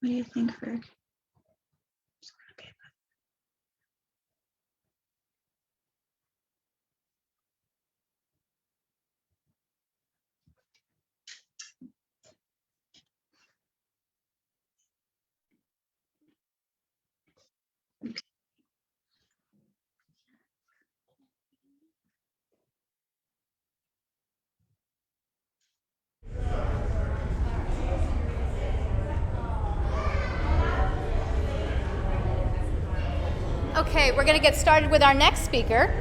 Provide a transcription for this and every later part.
What do you think, Ferg? Okay, we're going to get started with our next speaker.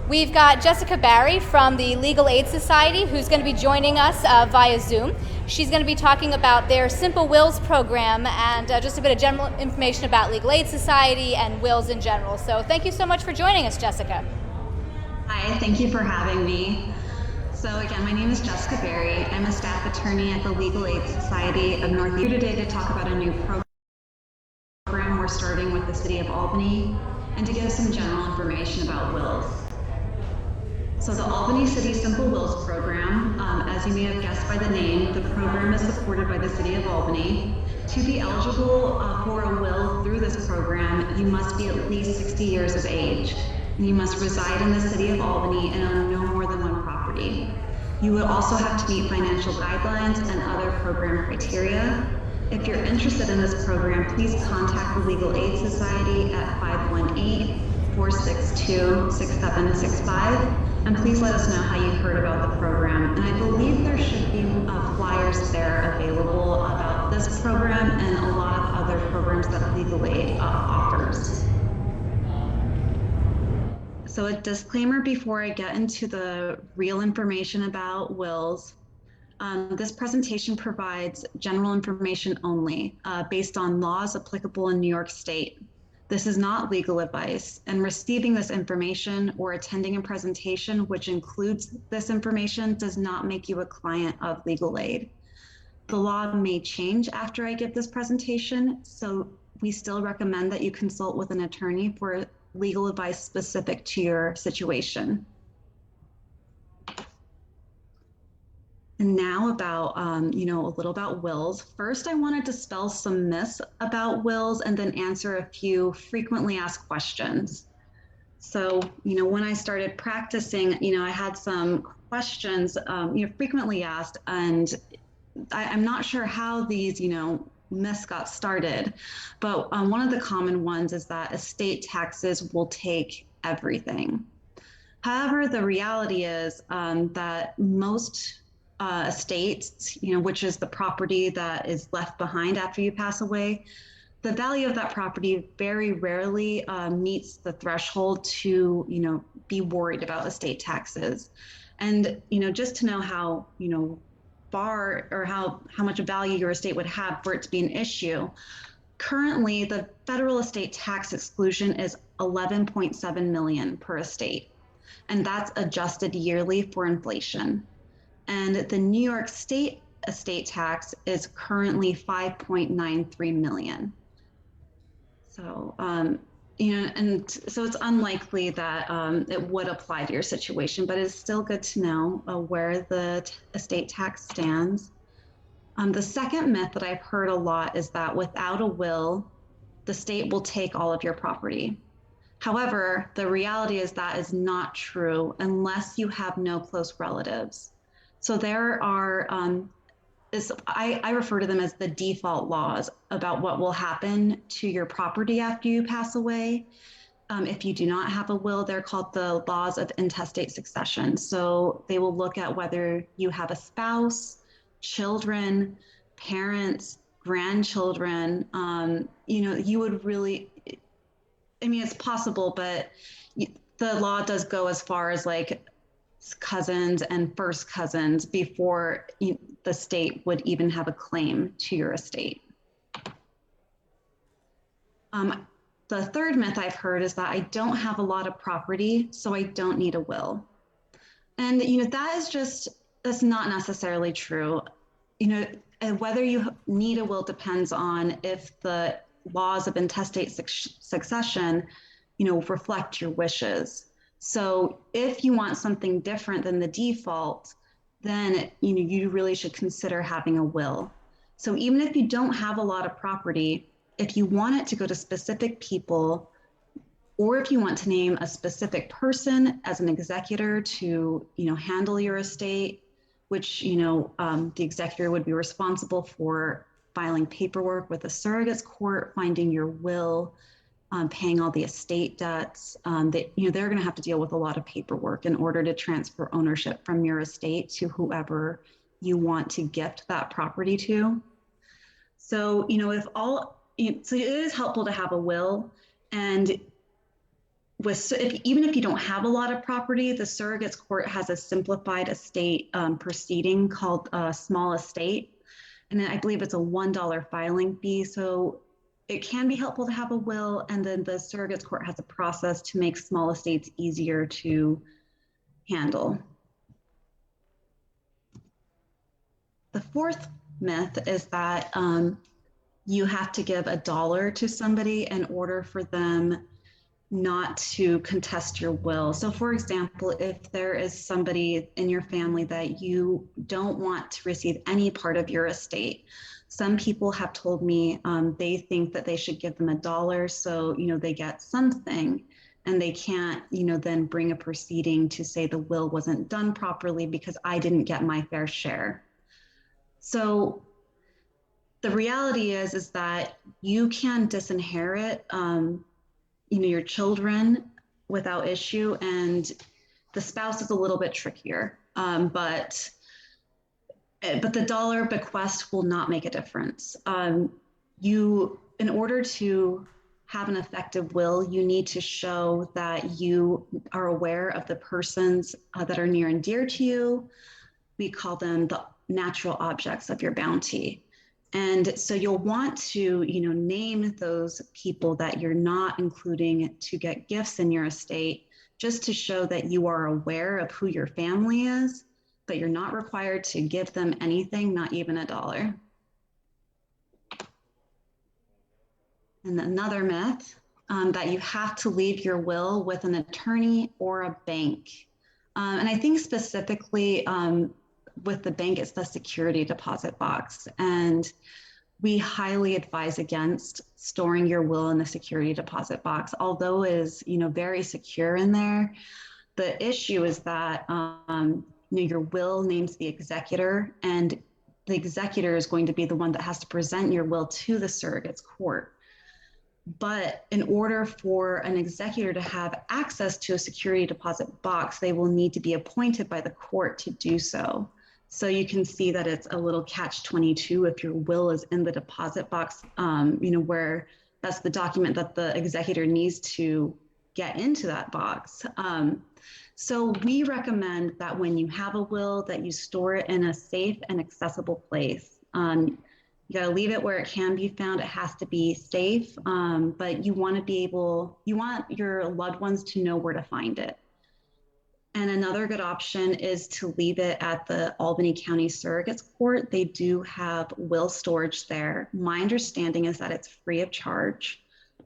We've got Jessica Barry from the Legal Aid Society, who's going to be joining us via Zoom. She's going to be talking about their Simple Wills program and just a bit of general information about Legal Aid Society and wills in general. So thank you so much for joining us, Jessica. Hi, thank you for having me. So again, my name is Jessica Barry. I'm a staff attorney at the Legal Aid Society of North. Here today to talk about a new program we're starting with the City of Albany and to give some general information about wills. So the Albany City Simple Wills program, as you may have guessed by the name, the program is supported by the City of Albany. To be eligible for a will through this program, you must be at least 60 years of age. And you must reside in the City of Albany and own no more than one property. You would also have to meet financial guidelines and other program criteria. If you're interested in this program, please contact the Legal Aid Society at 518-462-6765. And please let us know how you heard about the program. And I believe there should be flyers there available about this program and a lot of other programs that Legal Aid offers. So a disclaimer before I get into the real information about wills. This presentation provides general information only based on laws applicable in New York State. This is not legal advice, and receiving this information or attending a presentation which includes this information does not make you a client of Legal Aid. The law may change after I give this presentation, so we still recommend that you consult with an attorney for legal advice specific to your situation. And now about, a little about wills. First, I want to dispel some myths about wills and then answer a few frequently asked questions. So, when I started practicing, I had some questions, frequently asked, and I'm not sure how these, myths got started, but one of the common ones is that estate taxes will take everything. However, the reality is that most estates, which is the property that is left behind after you pass away, the value of that property very rarely meets the threshold to, be worried about estate taxes. And, just to know how, far or how much value your estate would have for it to be an issue, currently the federal estate tax exclusion is 11.7 million per estate. And that's adjusted yearly for inflation. And the New York State estate tax is currently 5.93 million. So, and so it's unlikely that it would apply to your situation, but it's still good to know where the estate tax stands. The second myth that I've heard a lot is that without a will, the state will take all of your property. However, the reality is that is not true unless you have no close relatives. So there are, I refer to them as the default laws about what will happen to your property after you pass away. If you do not have a will, they're called the laws of intestate succession. So they will look at whether you have a spouse, children, parents, grandchildren. You would really, it's possible, but the law does go as far as like cousins and first cousins before the state would even have a claim to your estate. The third myth I've heard is that I don't have a lot of property, so I don't need a will. And that's not necessarily true. Whether you need a will depends on if the laws of intestate succession, reflect your wishes. So if you want something different than the default, then you really should consider having a will. So even if you don't have a lot of property, if you want it to go to specific people, or if you want to name a specific person as an executor to, handle your estate, which, the executor would be responsible for filing paperwork with the surrogate's court, finding your will, paying all the estate debts. They're going to have to deal with a lot of paperwork in order to transfer ownership from your estate to whoever you want to gift that property to. So, so it is helpful to have a will. And even if you don't have a lot of property, the surrogate's court has a simplified estate proceeding called small estate. And I believe it's a $1 filing fee. So it can be helpful to have a will. And then the surrogate's court has a process to make small estates easier to handle. The fourth myth is that you have to give $1 to somebody in order for them not to contest your will. So for example, if there is somebody in your family that you don't want to receive any part of your estate, some people have told me they think that they should give them $1 so they get something, and they can't then bring a proceeding to say the will wasn't done properly because I didn't get my fair share. So the reality is that you can disinherit your children without issue, and the spouse is a little bit trickier, but the dollar bequest will not make a difference. In order to have an effective will, you need to show that you are aware of the persons that are near and dear to you. We call them the natural objects of your bounty. And so you'll want to, name those people that you're not including to get gifts in your estate, just to show that you are aware of who your family is, but you're not required to give them anything, not even $1. And another myth, that you have to leave your will with an attorney or a bank. And I think specifically, with the bank, it's the security deposit box. And we highly advise against storing your will in the security deposit box, although it is, very secure in there. The issue is that, your will names the executor, and the executor is going to be the one that has to present your will to the surrogate's court. But in order for an executor to have access to a security deposit box, they will need to be appointed by the court to do so. So you can see that it's a little catch-22 if your will is in the deposit box, where that's the document that the executor needs to get into that box. So we recommend that when you have a will, that you store it in a safe and accessible place. You got to leave it where it can be found. It has to be safe, but you want your loved ones to know where to find it. And another good option is to leave it at the Albany County Surrogate's Court. They do have will storage there. My understanding is that it's free of charge.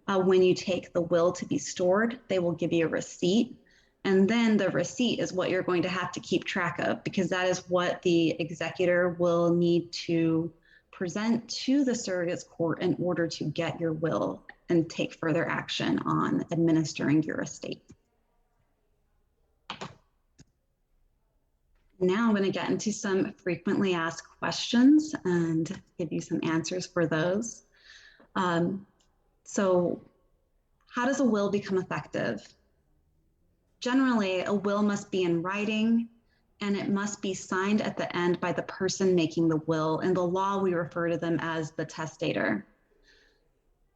When you take the will to be stored, they will give you a receipt. And then the receipt is what you're going to have to keep track of, because that is what the executor will need to present to the surrogate's court in order to get your will and take further action on administering your estate. Now I'm going to get into some frequently asked questions and give you some answers for those. So how does a will become effective? Generally, a will must be in writing, and it must be signed at the end by the person making the will. In the law, we refer to them as the testator.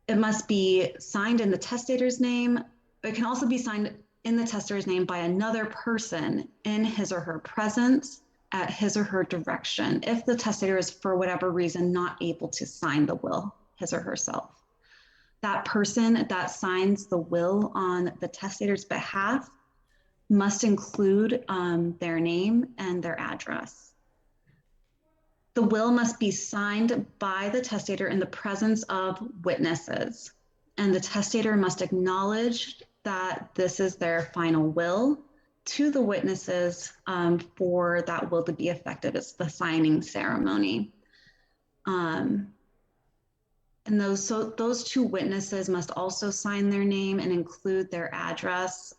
It must be signed in the testator's name. It can also be signed in the testator's name by another person in his or her presence at his or her direction, if the testator is, for whatever reason, not able to sign the will, his or herself. That person that signs the will on the testator's behalf must include their name and their address. The will must be signed by the testator in the presence of witnesses, and the testator must acknowledge that this is their final will to the witnesses for that will to be effective. It's the signing ceremony. And those two witnesses must also sign their name and include their address,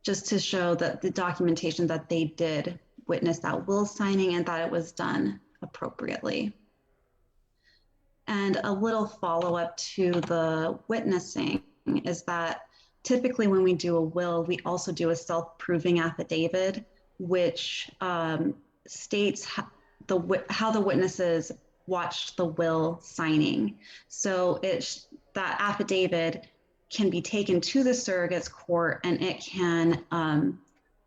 just to show that the documentation that they did witness that will signing and that it was done appropriately. And a little follow-up to the witnessing is that typically when we do a will, we also do a self-proving affidavit, which states how the witnesses watched the will signing. So that affidavit can be taken to the surrogate's court, and it can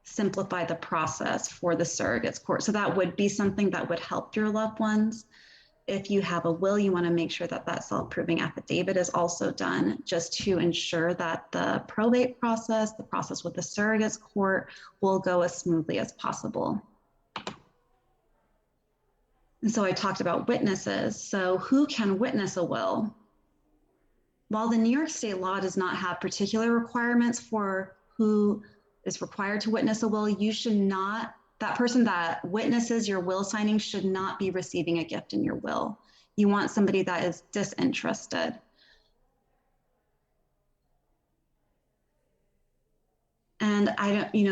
simplify the process for the surrogate's court. So that would be something that would help your loved ones. If you have a will, you want to make sure that that self-proving affidavit is also done, just to ensure that the probate process, the process with the surrogate's court, will go as smoothly as possible. And so I talked about witnesses. So who can witness a will? While the New York State law does not have particular requirements for who is required to witness a will, that person that witnesses your will signing should not be receiving a gift in your will. You want somebody that is disinterested. And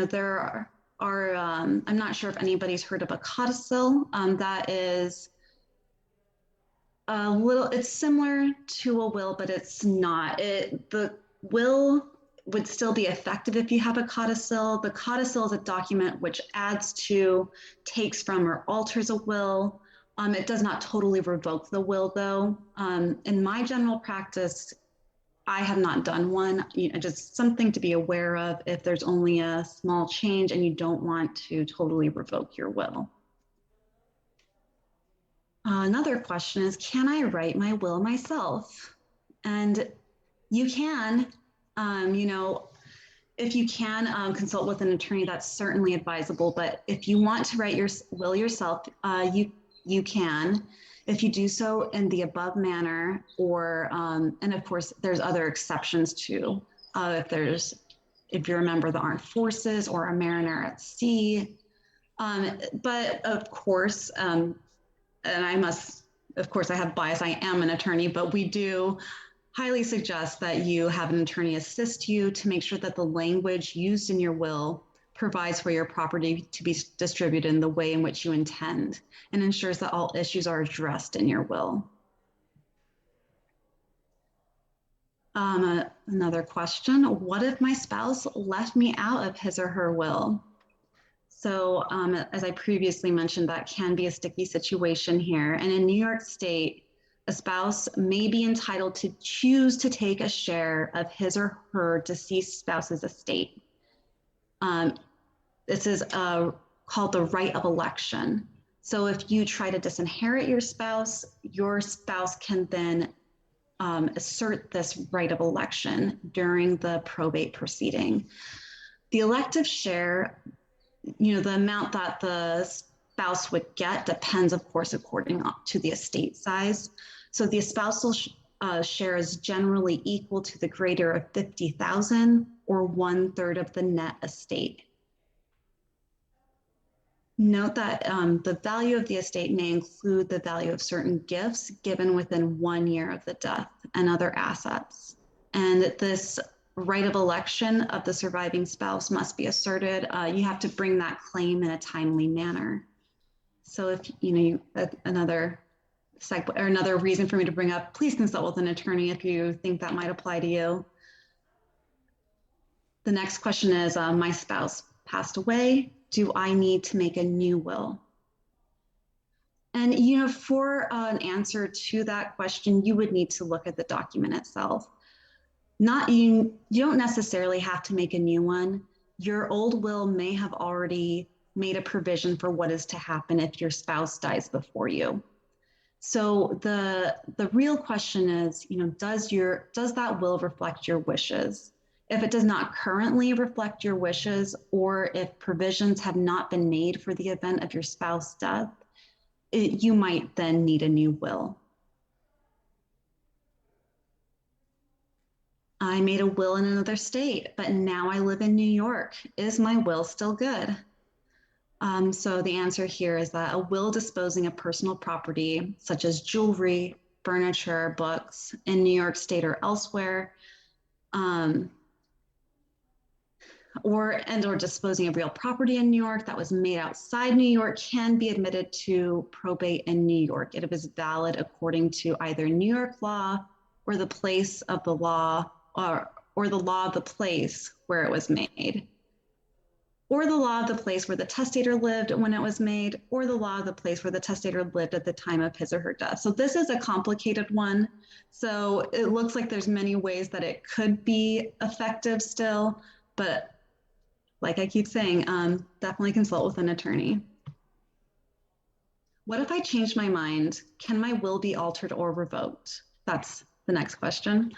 there are I'm not sure if anybody's heard of a codicil. That is it's similar to a will, but it's not. The will would still be effective if you have a codicil. The codicil is a document which adds to, takes from, or alters a will. It does not totally revoke the will, though. In my general practice, I have not done one. Just something to be aware of if there's only a small change and you don't want to totally revoke your will. Another question is, can I write my will myself? And you can. If you can consult with an attorney, that's certainly advisable. But if you want to write your will yourself, you can. If you do so in the above manner, or and of course, there's other exceptions too. If you're a member of the armed forces or a mariner at sea. But of course, and I have bias. I am an attorney, but we do highly suggest that you have an attorney assist you to make sure that the language used in your will provides for your property to be distributed in the way in which you intend, and ensures that all issues are addressed in your will. Another question, what if my spouse left me out of his or her will? So as I previously mentioned, that can be a sticky situation here. And in New York State, a spouse may be entitled to choose to take a share of his or her deceased spouse's estate. This is called the right of election. So if you try to disinherit your spouse can then assert this right of election during the probate proceeding. The elective share, the amount that the spouse would get depends, of course, according to the estate size. So the spousal share is generally equal to the greater of 50,000 or 1/3 of the net estate. Note that the value of the estate may include the value of certain gifts given within 1 year of the death and other assets. And this right of election of the surviving spouse must be asserted. You have to bring that claim in a timely manner. So if another reason for me to bring up, please consult with an attorney if you think that might apply to you. The next question is, my spouse passed away. Do I need to make a new will? And for an answer to that question, you would need to look at the document itself. You don't necessarily have to make a new one. Your old will may have already made a provision for what is to happen if your spouse dies before you. So the real question is, does that will reflect your wishes? If it does not currently reflect your wishes, or if provisions have not been made for the event of your spouse's death, you might then need a new will. I made a will in another state, but now I live in New York. Is my will still good? So the answer here is that a will disposing of personal property, such as jewelry, furniture, books, in New York State or elsewhere, or disposing of real property in New York that was made outside New York can be admitted to probate in New York. It is valid according to either New York law or the place of the law, or the law of the place where it was made, or the law of the place where the testator lived when it was made, or the law of the place where the testator lived at the time of his or her death. So this is a complicated one. So it looks like there's many ways that it could be effective still, but like I keep saying, definitely consult with an attorney. What if I change my mind? Can my will be altered or revoked? That's the next question.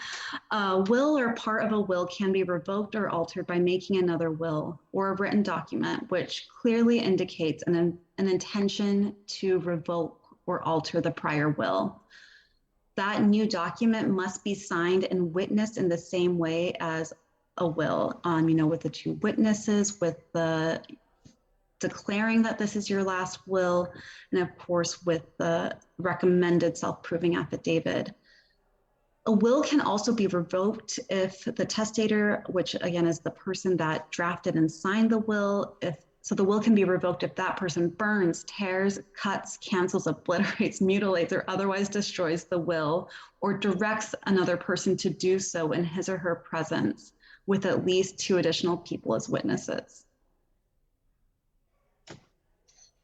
A will or part of a will can be revoked or altered by making another will or a written document, which clearly indicates an intention to revoke or alter the prior will. That new document must be signed and witnessed in the same way as a will, with the two witnesses, with the declaring that this is your last will, and of course with the recommended self-proving affidavit. A will can also be revoked if the testator, which again is the person that drafted and signed the will, so the will can be revoked if that person burns, tears, cuts, cancels, obliterates, mutilates, or otherwise destroys the will, or directs another person to do so in his or her presence, with at least 2 additional people as witnesses.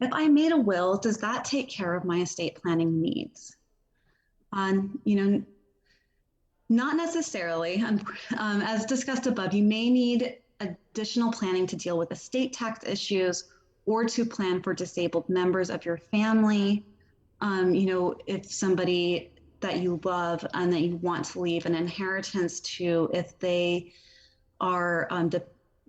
If I made a will, does that take care of my estate planning needs? Not necessarily. As discussed above, you may need additional planning to deal with estate tax issues or to plan for disabled members of your family. If somebody that you love and that you want to leave an inheritance to, if they are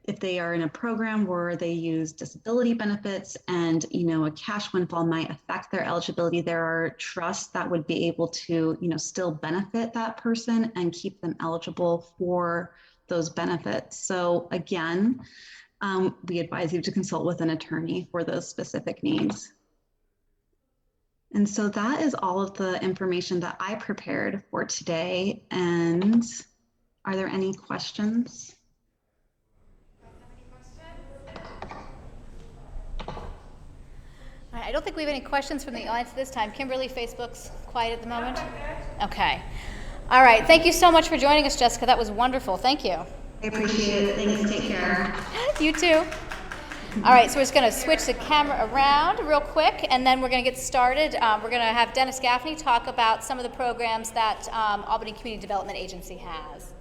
in a program where they use disability benefits and a cash windfall might affect their eligibility, there are trusts that would be able to still benefit that person and keep them eligible for those benefits. So again, we advise you to consult with an attorney for those specific needs. And so that is all of the information that I prepared for today. And are there any questions? I don't think we have any questions from the audience this time. Kimberly, Facebook's quiet at the moment. Okay. All right. Thank you so much for joining us, Jessica. That was wonderful. Thank you. I appreciate it. Thanks. Take care. You too. All right. So we're just going to switch the camera around real quick, and then we're going to get started. We're going to have Dennis Gaffney talk about some of the programs that Albany Community Development Agency has.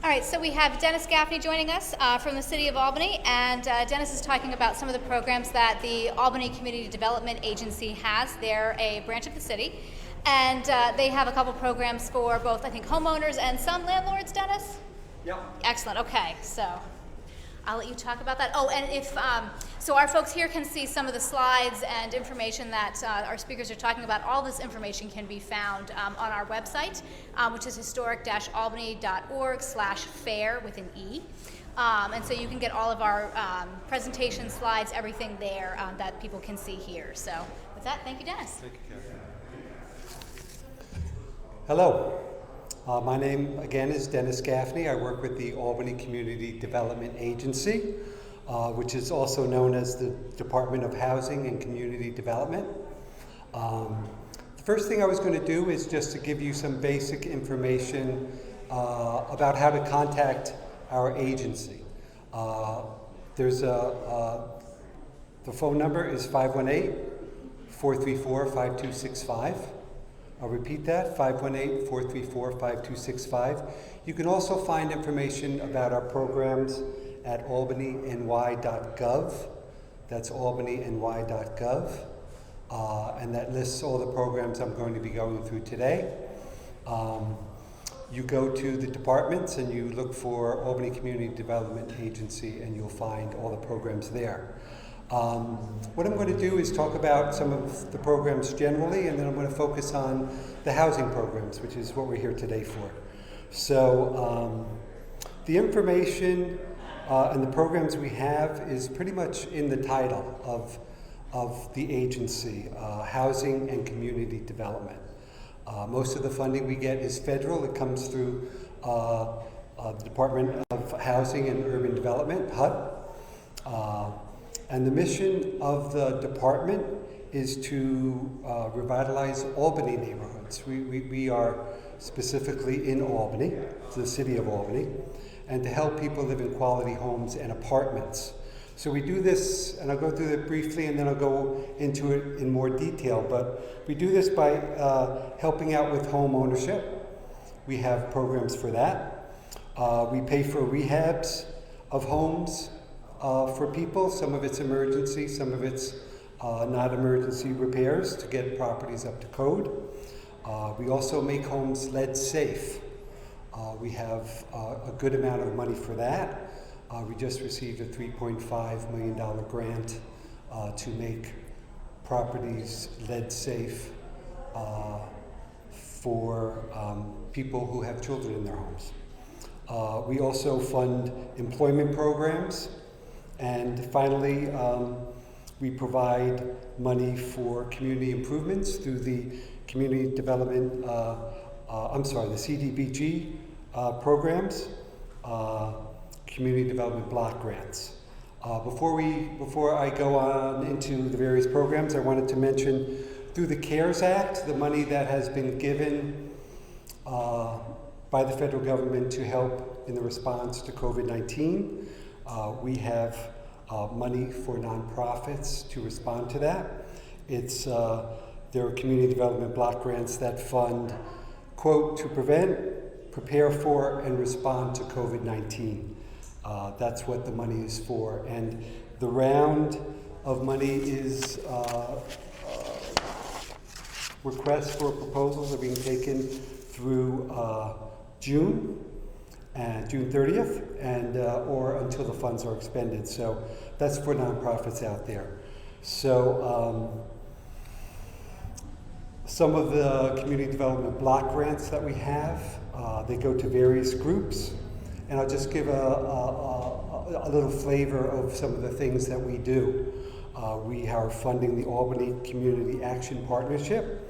All right, so we have Dennis Gaffney joining us from the City of Albany, and Dennis is talking about some of the programs that the Albany Community Development Agency has. They're a branch of the city, and they have a couple programs for both, I think, homeowners and some landlords, Dennis? Yep. Excellent, okay, so I'll let you talk about that. Oh, and if, so our folks here can see some of the slides and information that our speakers are talking about. All this information can be found on our website, which is historic-albany.org/Faire with an E. And so you can get all of our presentation slides, everything there that people can see here. So with that, thank you, Dennis. Thank you, Kathy. Hello. My name, again, is Dennis Gaffney. I work with the Albany Community Development Agency, which is also known as the Department of Housing and Community Development. The first thing I was going to do is just to give you some basic information about how to contact our agency. The phone number is 518-434-5265. I'll repeat that, 518-434-5265. You can also find information about our programs at albanyny.gov. That's albanyny.gov. And that lists all the programs I'm going to be going through today. You go to the departments and you look for Albany Community Development Agency and you'll find all the programs there. What I'm going to do is talk about some of the programs generally, and then I'm going to focus on the housing programs, which is what we're here today for. So the information and the programs we have is pretty much in the title of the agency, Housing and Community Development. Most of the funding we get is federal. It comes through the Department of Housing and Urban Development, HUD. And the mission of the department is to revitalize Albany neighborhoods. We are specifically in Albany, the city of Albany, and to help people live in quality homes and apartments. So we do this, and I'll go through it briefly and then I'll go into it in more detail, but we do this by helping out with home ownership. We have programs for that. We pay for rehabs of homes for people. Some of it's emergency, some of it's not emergency repairs to get properties up to code. We also make homes lead safe. We have a good amount of money for that. We just received a $3.5 million grant to make properties lead safe for people who have children in their homes. We also fund employment programs. And finally, we provide money for community improvements through the Community Development, the CDBG programs, Community Development Block Grants. Before I go on into the various programs, I wanted to mention through the CARES Act, the money that has been given by the federal government to help in the response to COVID-19. We have money for nonprofits to respond to that. There are community development block grants that fund, quote, to prevent, prepare for, and respond to COVID-19. That's what the money is for. And the round of money is requests for proposals are being taken through June 30th, and or until the funds are expended. So that's for nonprofits out there. So some of the community development block grants that we have, they go to various groups, and I'll just give a little flavor of some of the things that we do. We are funding the Albany Community Action Partnership.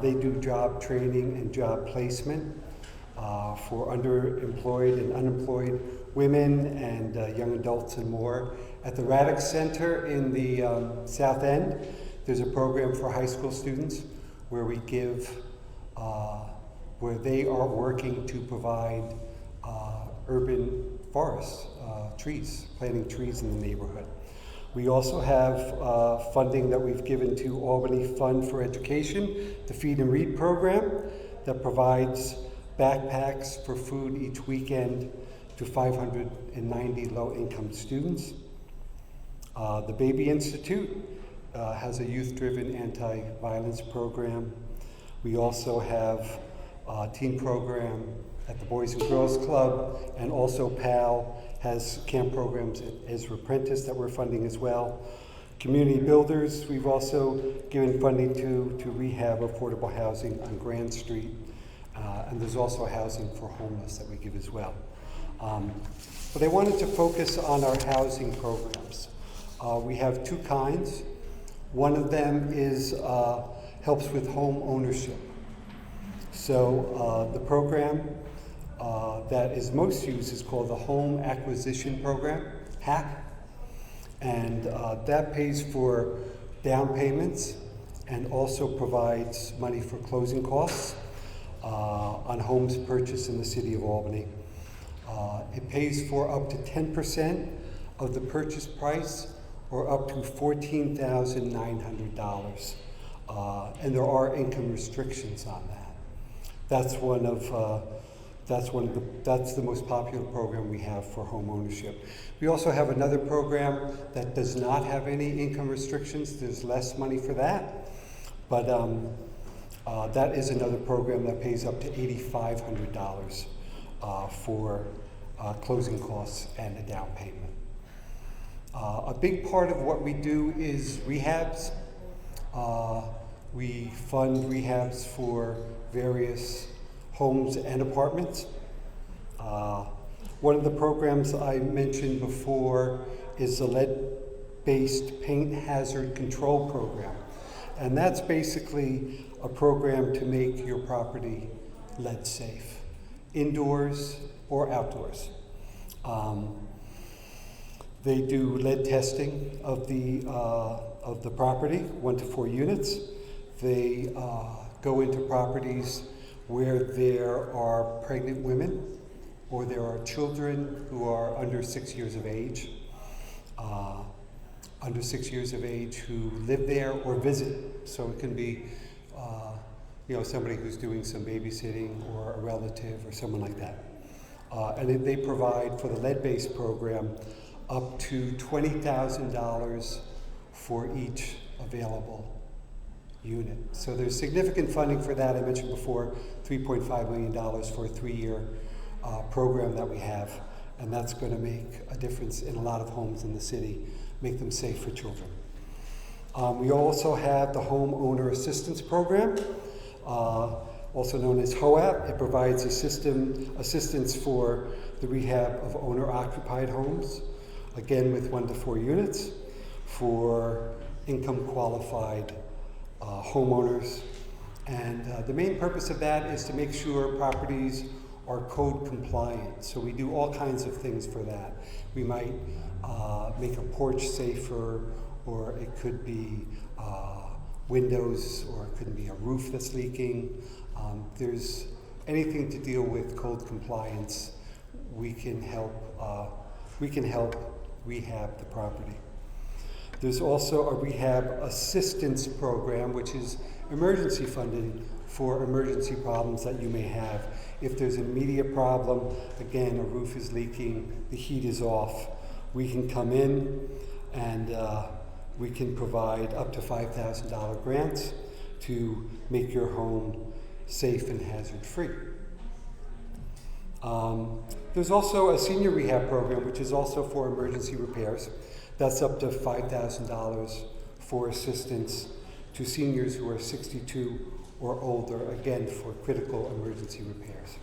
They do job training and job placement for underemployed and unemployed women and young adults and more. At the Radix Center in the South End, there's a program for high school students where we give, where they are working to provide urban forests, trees, planting trees in the neighborhood. We also have funding that we've given to Albany Fund for Education, the Feed and Read program that provides backpacks for food each weekend to 590 low-income students. The Baby Institute has a youth-driven anti-violence program. We also have a teen program at the Boys and Girls Club, and also PAL has camp programs at Ezra Prentice that we're funding as well. Community Builders, we've also given funding to rehab affordable housing on Grand Street. And there's also housing for homeless that we give as well. But I wanted to focus on our housing programs. We have two kinds. One of them is helps with home ownership. So the program that is most used is called the Home Acquisition Program, Hacc. And that pays for down payments and also provides money for closing costs on homes purchased in the city of Albany. It pays for up to 10% of the purchase price or up to $14,900. And there are income restrictions on that. That's one of That's the most popular program we have for home ownership. We also have another program that does not have any income restrictions. There's less money for that, but that is another program that pays up to $8,500 for closing costs and a down payment. A big part of what we do is rehabs. We fund rehabs for various homes and apartments. One of the programs I mentioned before is the lead-based paint hazard control program. And that's basically a program to make your property lead safe, indoors or outdoors. They do lead testing of the property, 1 to 4 units. They go into properties where there are pregnant women or there are children who are under 6 years of age, who live there or visit. So it can be somebody who's doing some babysitting or a relative or someone like that. And they provide for the lead-based program up to $20,000 for each available unit. So there's significant funding for that. I mentioned before, $3.5 million for a 3-year program that we have, and that's going to make a difference in a lot of homes in the city, make them safe for children. We also have the Homeowner Assistance Program, also known as HOAP. It provides assistance for the rehab of owner-occupied homes, again with 1 to 4 units, for income-qualified homeowners. And the main purpose of that is to make sure properties are code compliant. So we do all kinds of things for that. We might make a porch safer, or it could be windows, or it could be a roof that's leaking. There's anything to deal with code compliance, we can help rehab the property. There's also a Rehab Assistance program, which is emergency funding for emergency problems that you may have. If there's an immediate problem, again, a roof is leaking, the heat is off, we can come in and we can provide up to $5,000 grants to make your home safe and hazard-free. There's also a senior rehab program, which is also for emergency repairs. That's up to $5,000 for assistance to seniors who are 62 or older, again, for critical emergency repairs.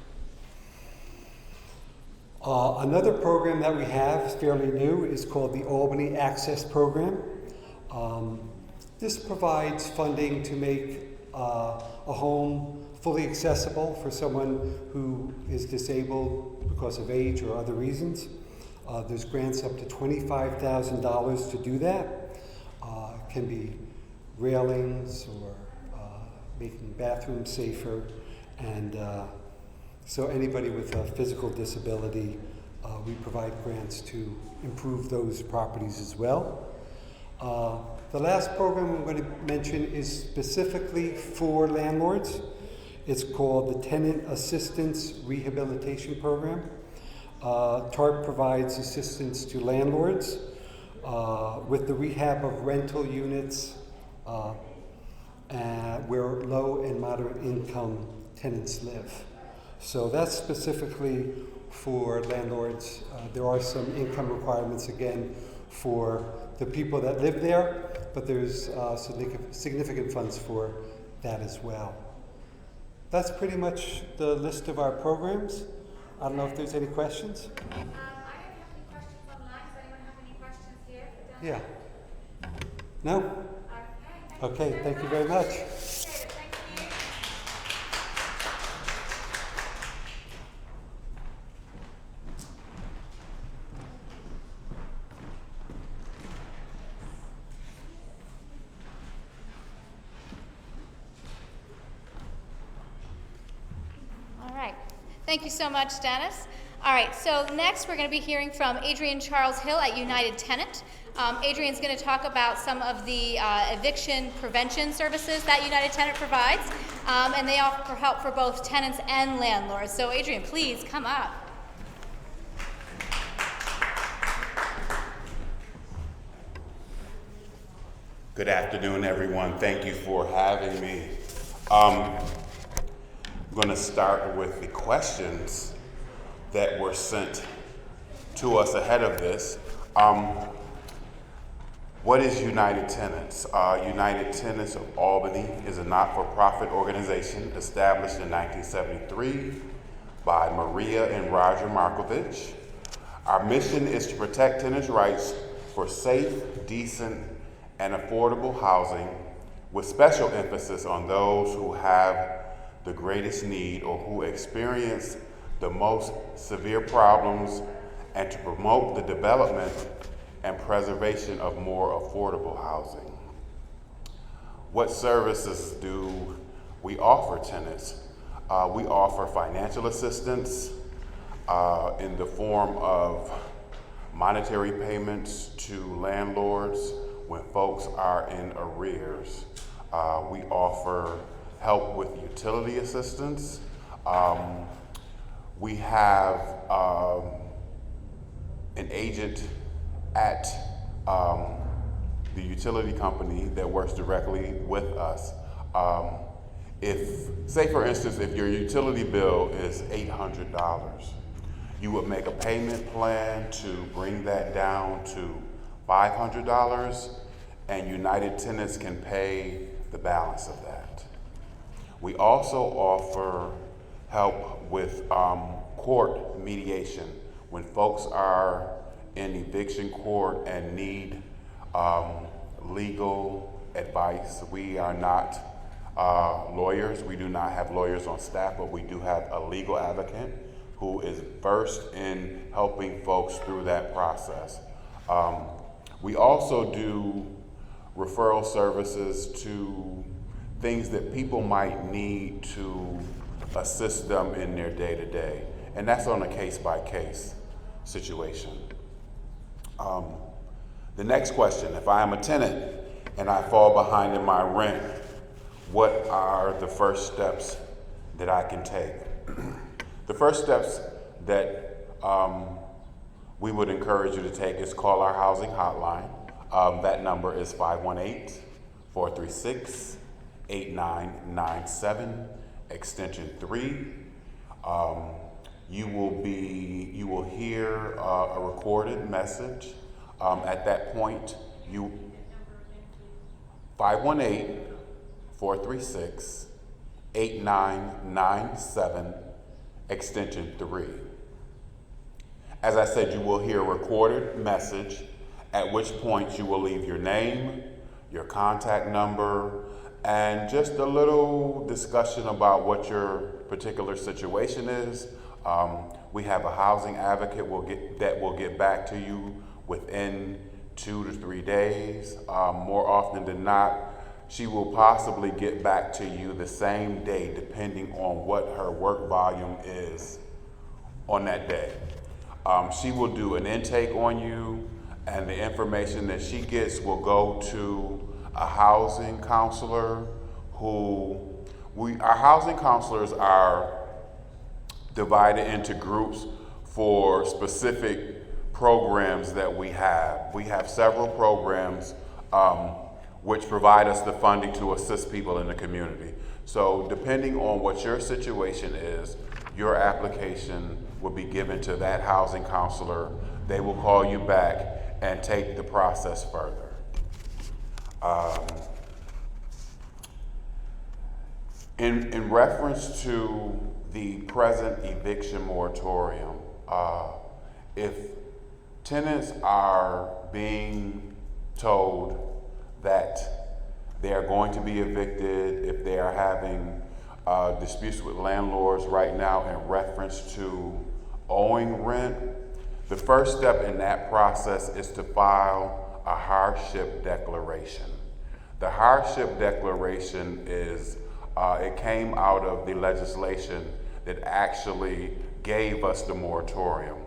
Another program that we have, fairly new, is called the Albany Access Program. This provides funding to make a home fully accessible for someone who is disabled because of age or other reasons. There's grants up to $25,000 to do that. It can be railings or making bathrooms safer, and so anybody with a physical disability, we provide grants to improve those properties as well. The last program I'm going to mention is specifically for landlords. It's called the Tenant Assistance Rehabilitation Program. TARP provides assistance to landlords with the rehab of rental units where low and moderate income tenants live. So that's specifically for landlords. There are some income requirements, again, for the people that live there, but there's significant funds for that as well. That's pretty much the list of our programs. I don't know if there's any questions. I don't have any questions online. Does anyone have any questions here? Yeah. No? Okay, thank you very much. Appreciate it. Thank you. All right. Thank you so much, Dennis. All right, so next we're going to be hearing from Adrian Charles Hill at United Tenant. Adrian's going to talk about some of the eviction prevention services that United Tenant provides. and they offer help for both tenants and landlords. So Adrian, please come up. Good afternoon, everyone. Thank you for having me. I'm going to start with the questions that were sent to us ahead of this. What is United Tenants? United Tenants of Albany is a not-for-profit organization established in 1973 by Maria and Roger Markovich. Our mission is to protect tenants' rights for safe, decent, and affordable housing, with special emphasis on those who have the greatest need or who experience the most severe problems, and to promote the development and preservation of more affordable housing. What services do we offer tenants? We offer financial assistance in the form of monetary payments to landlords when folks are in arrears. We offer help with utility assistance. We have an agent at the utility company that works directly with us. Say for instance, if your utility bill is $800, you would make a payment plan to bring that down to $500, and United Tenants can pay the balance of that. We also offer help with court mediation when folks are in eviction court and need legal advice. We are not lawyers. We do not have lawyers on staff, but we do have a legal advocate who is versed in helping folks through that process. We also do referral services to things that people might need to assist them in their day-to-day. And that's on a case-by-case situation. The next question, if I am a tenant and I fall behind in my rent, what are the first steps that I can take? The first steps that we would encourage you to take is call our housing hotline. That number is 518-436-8997, extension 3. You will hear a recorded message. At that point, 518-436-8997, extension 3. As I said, you will hear a recorded message, at which point you will leave your name, your contact number, and just a little discussion about what your particular situation is. We have a housing advocate that will get back to you within 2 to 3 days. More often than not, she will possibly get back to you the same day, depending on what her work volume is on that day. She will do an intake on you, and the information that she gets will go to a housing counselor our housing counselors are divided into groups for specific programs that we have. We have several programs which provide us the funding to assist people in the community. So depending on what your situation is, your application will be given to that housing counselor. They will call you back and take the process further. In reference to the present eviction moratorium, if tenants are being told that they are going to be evicted, if they are having disputes with landlords right now in reference to owing rent, the first step in that process is to file a hardship declaration. The hardship declaration is, it came out of the legislation that actually gave us the moratorium.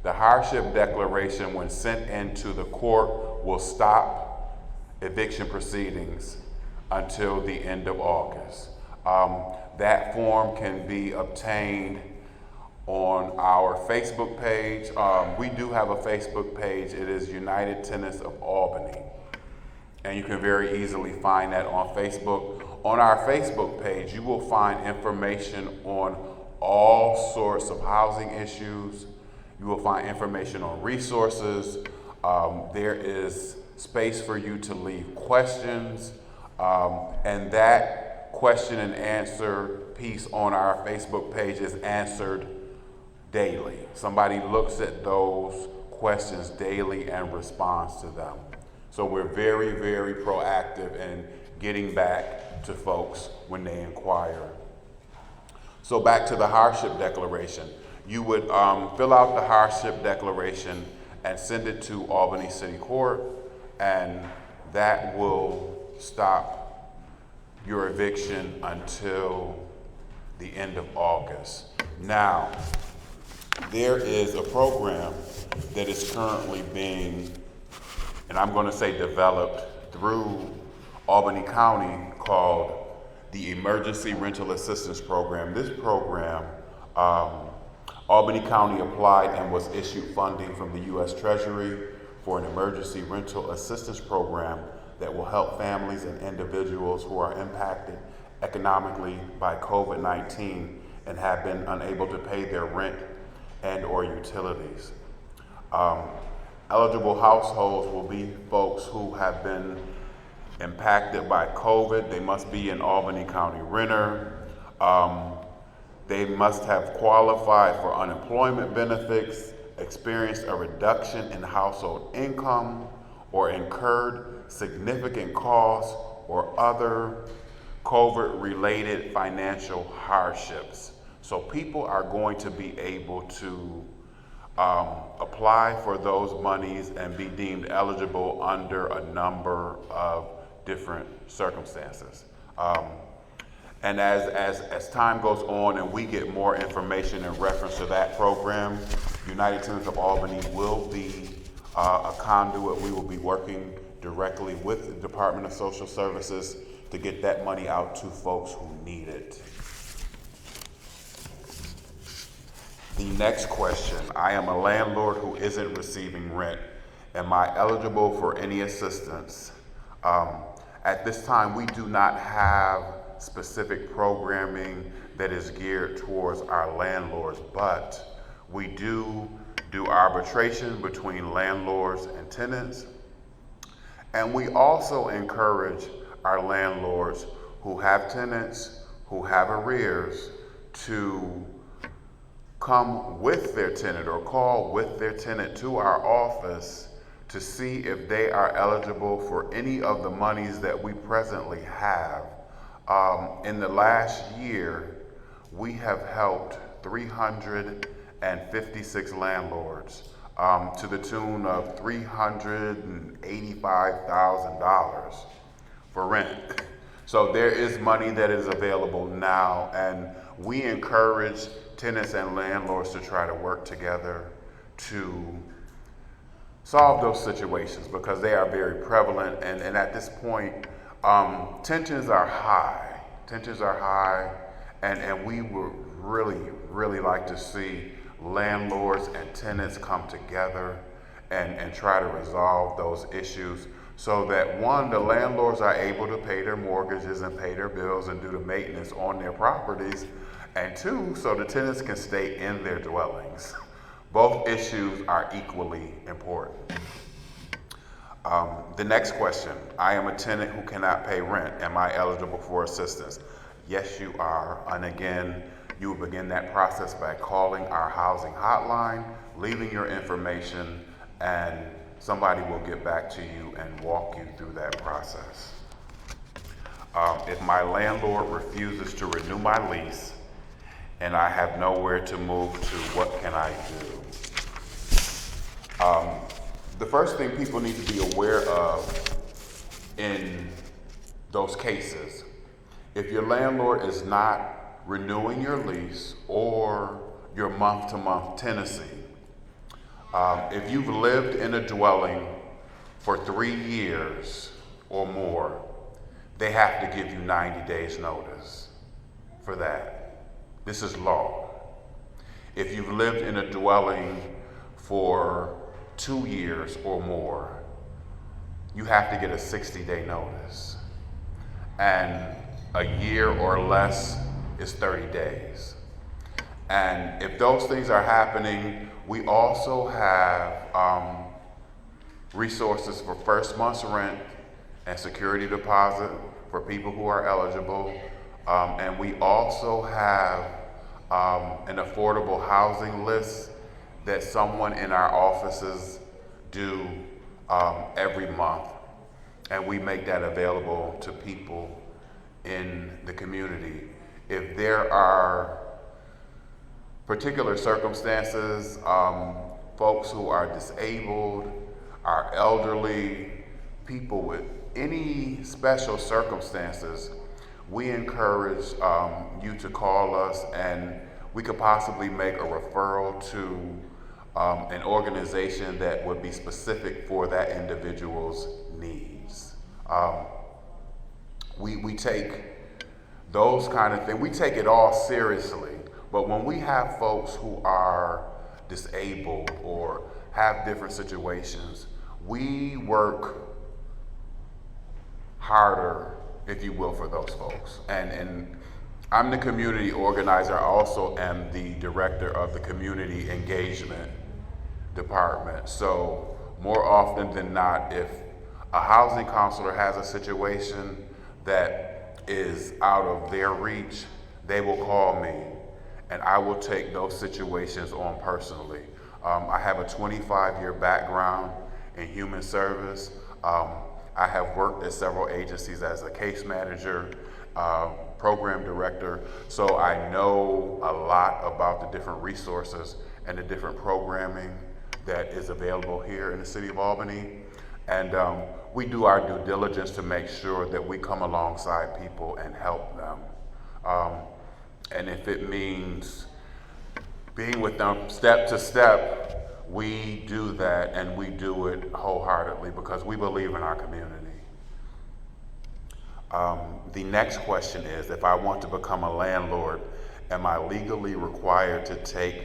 The hardship declaration, when sent into the court, will stop eviction proceedings until the end of August. That form can be obtained on our Facebook page. We do have a Facebook page. It is United Tenants of Albany. And you can very easily find that on Facebook. On our Facebook page, you will find information on all sorts of housing issues. You will find information on resources. There is space for you to leave questions. And that question and answer piece on our Facebook page is answered daily. Somebody looks at those questions daily and responds to them. So we're very, very proactive in getting back to folks when they inquire. So back to the hardship declaration. You would fill out the hardship declaration and send it to Albany City Court, and that will stop your eviction until the end of August. Now, there is a program that is currently being, and I'm going to say developed through Albany County, called the Emergency Rental Assistance Program. This program, Albany County applied and was issued funding from the U.S. Treasury for an emergency rental assistance program that will help families and individuals who are impacted economically by COVID-19 and have been unable to pay their rent and or utilities. Eligible households will be folks who have been impacted by COVID. They must be an Albany County renter. They must have qualified for unemployment benefits, experienced a reduction in household income, or incurred significant costs or other COVID-related financial hardships. So people are going to be able to apply for those monies and be deemed eligible under a number of different circumstances. And as time goes on and we get more information in reference to that program, United Tenants of Albany will be a conduit. We will be working directly with the Department of Social Services to get that money out to folks who need it. The next question: I am a landlord who isn't receiving rent. Am I eligible for any assistance? At this time, we do not have specific programming that is geared towards our landlords, but we do arbitration between landlords and tenants. And we also encourage our landlords who have tenants, who have arrears, to come with their tenant or call with their tenant to our office to see if they are eligible for any of the monies that we presently have. In the last year, we have helped 356 landlords to the tune of $385,000 for rent. So there is money that is available now, and we encourage tenants and landlords to try to work together to solve those situations because they are very prevalent, and at this point, tensions are high. Tensions are high, and we would really like to see landlords and tenants come together and try to resolve those issues so that, one, the landlords are able to pay their mortgages and pay their bills and do the maintenance on their properties, and two, so the tenants can stay in their dwellings. Both issues are equally important. The next question: I am a tenant who cannot pay rent. Am I eligible for assistance? Yes, you are. And again, you will begin that process by calling our housing hotline, leaving your information, and somebody will get back to you and walk you through that process. If my landlord refuses to renew my lease and I have nowhere to move to, what can I do? The first thing people need to be aware of in those cases, if your landlord is not renewing your lease or your month-to-month tenancy, if you've lived in a dwelling for 3 years or more, they have to give you 90 days notice. for that. This is law. If you've lived in a dwelling for 2 years or more, you have to get a 60-day notice. And a year or less is 30 days. And if those things are happening, we also have resources for first month's rent and security deposit for people who are eligible. And we also have an affordable housing list that someone in our offices do every month. And we make that available to people in the community. If there are particular circumstances, folks who are disabled, are elderly, people with any special circumstances, we encourage you to call us, and we could possibly make a referral to an organization that would be specific for that individual's needs. We take those kind of things, we take it all seriously, but when we have folks who are disabled or have different situations, we work harder, if you will, for those folks. And I'm the community organizer. I also am the director of the community engagement department. So more often than not, if a housing counselor has a situation that is out of their reach, they will call me, and I will take those situations on personally. I have a 25-year background in human service. I have worked at several agencies as a case manager, program director, so I know a lot about the different resources and the different programming that is available here in the city of Albany. And we do our due diligence to make sure that we come alongside people and help them. And if it means being with them step to step, we do that, and we do it wholeheartedly because we believe in our community. The next question is, if I want to become a landlord, am I legally required to take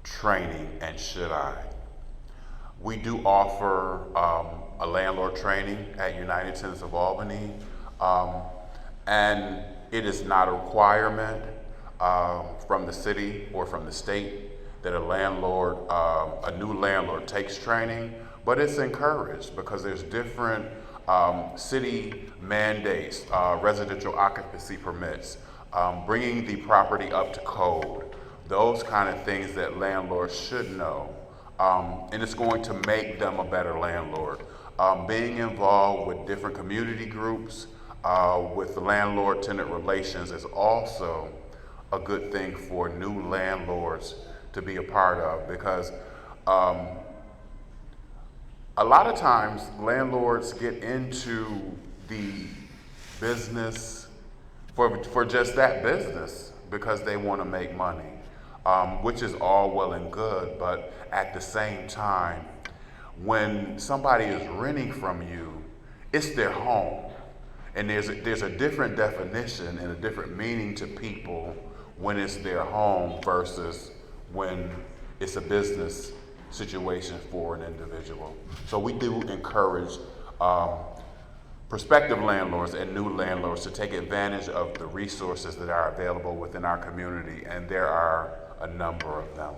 training, and should I? We do offer a landlord training at United Tenants of Albany, and it is not a requirement from the city or from the state that a new landlord takes training, but it's encouraged because there's different city mandates, residential occupancy permits, bringing the property up to code, those kind of things that landlords should know. And it's going to make them a better landlord. Being involved with different community groups, with landlord-tenant relations is also a good thing for new landlords to be a part of, because a lot of times landlords get into the business for just that business because they want to make money, which is all well and good, but at the same time, when somebody is renting from you, it's their home. And there's a different definition and a different meaning to people when it's their home versus when it's a business situation for an individual. So we do encourage prospective landlords and new landlords to take advantage of the resources that are available within our community, and there are a number of them.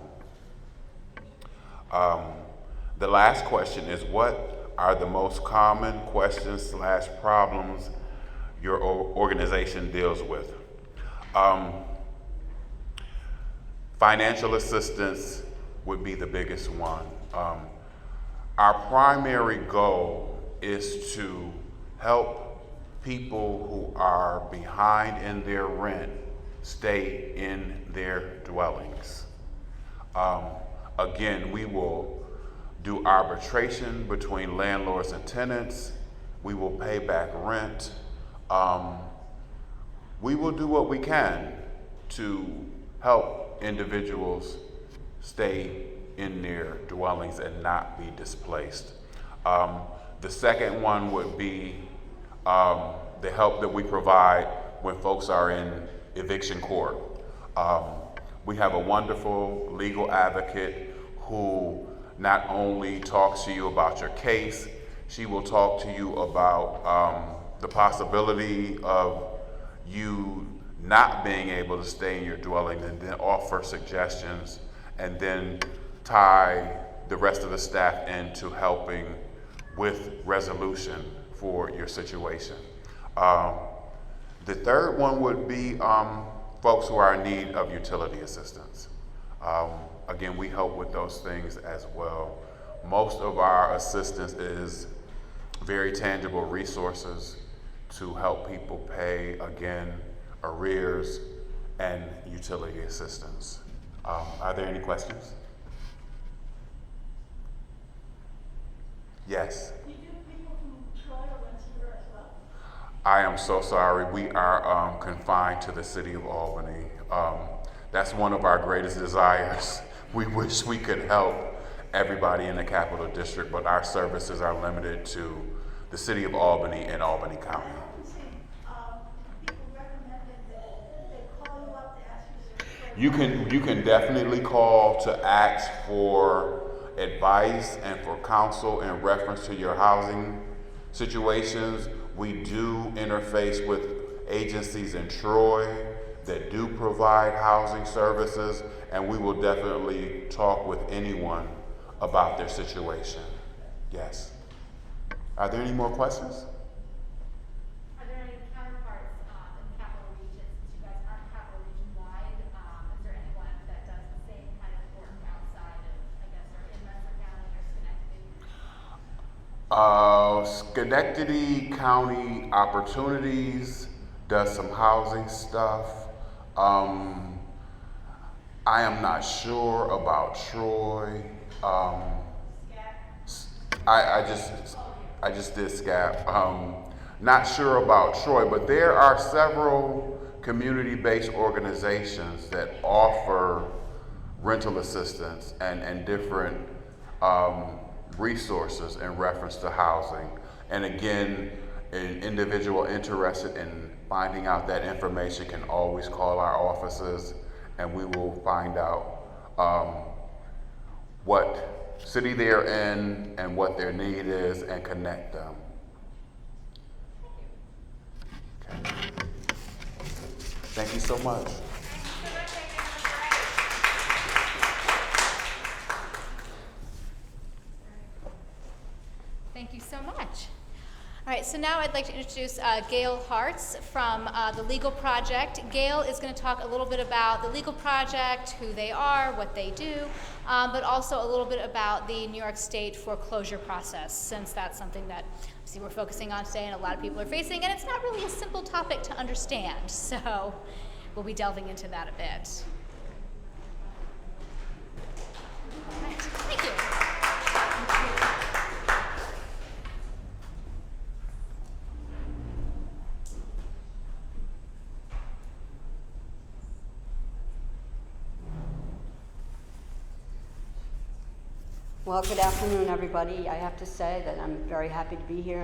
The last question is, what are the most common questions / problems your organization deals with? Financial assistance would be the biggest one. Our primary goal is to help people who are behind in their rent stay in their dwellings. Again, we will do arbitration between landlords and tenants. We will pay back rent. We will do what we can to help individuals stay in their dwellings and not be displaced. The second one would be the help that we provide when folks are in eviction court. We have a wonderful legal advocate who not only talks to you about your case, she will talk to you about the possibility of you not being able to stay in your dwelling, and then offer suggestions, and then tie the rest of the staff into helping with resolution for your situation. The third one would be folks who are in need of utility assistance. Again, we help with those things as well. Most of our assistance is very tangible resources to help people pay, again, arrears and utility assistance. Are there any questions? Yes. You do people from Troy or Rensselaer as well? I am so sorry. We are confined to the city of Albany. That's one of our greatest desires. We wish we could help everybody in the Capital District, but our services are limited to the city of Albany and Albany County. I often see people recommending that they call you up to ask you certain questions. You can definitely call to ask for advice and for counsel in reference to your housing situations. We do interface with agencies in Troy that do provide housing services, and we will definitely talk with anyone about their situation. Yes. Are there any more questions? Are there any counterparts in the capital region? Since you guys aren't capital region wide, is there anyone that does the same kind of work outside of, I guess, or in Rensselaer County or Schenectady? Schenectady County Opportunities does some housing stuff. I am not sure about Troy. I just did SCAP. Not sure about Troy, but there are several community-based organizations that offer rental assistance and different resources in reference to housing. And again, an individual interested in finding out that information can always call our offices, and we will find out what city they're in and what their need is and connect them. Okay. Thank you so much. Thank you so much. All right, so now I'd like to introduce Gail Hearts from the Legal Project. Gail is going to talk a little bit about the Legal Project, who they are, what they do, but also a little bit about the New York State foreclosure process, since that's something that obviously we're focusing on today and a lot of people are facing, and it's not really a simple topic to understand, so we'll be delving into that a bit. All right, thank you. Well, good afternoon, everybody. I have to say that I'm very happy to be here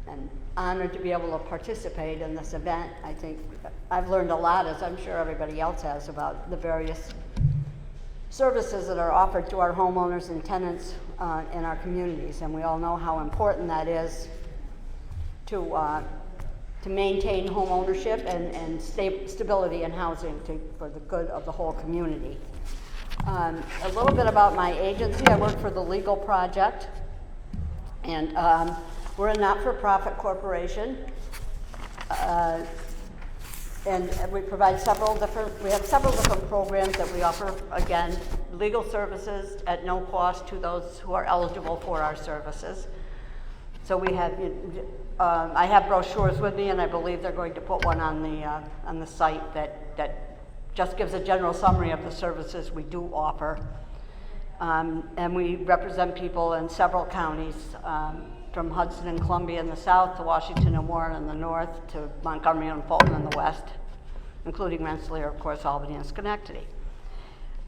and honored to be able to participate in this event. I think I've learned a lot, as I'm sure everybody else has, about the various services that are offered to our homeowners and tenants in our communities. And we all know how important that is to maintain home ownership and stability in housing for the good of the whole community. A little bit about my agency. I work for the Legal Project, and we're a not-for-profit corporation, and we provide several different programs that we offer, again, legal services at no cost to those who are eligible for our services. So we have, I have brochures with me, and I believe they're going to put one on the site that just gives a general summary of the services we do offer. And we represent people in several counties, from Hudson and Columbia in the south to Washington and Warren in the north to Montgomery and Fulton in the west, including Rensselaer, of course, Albany and Schenectady.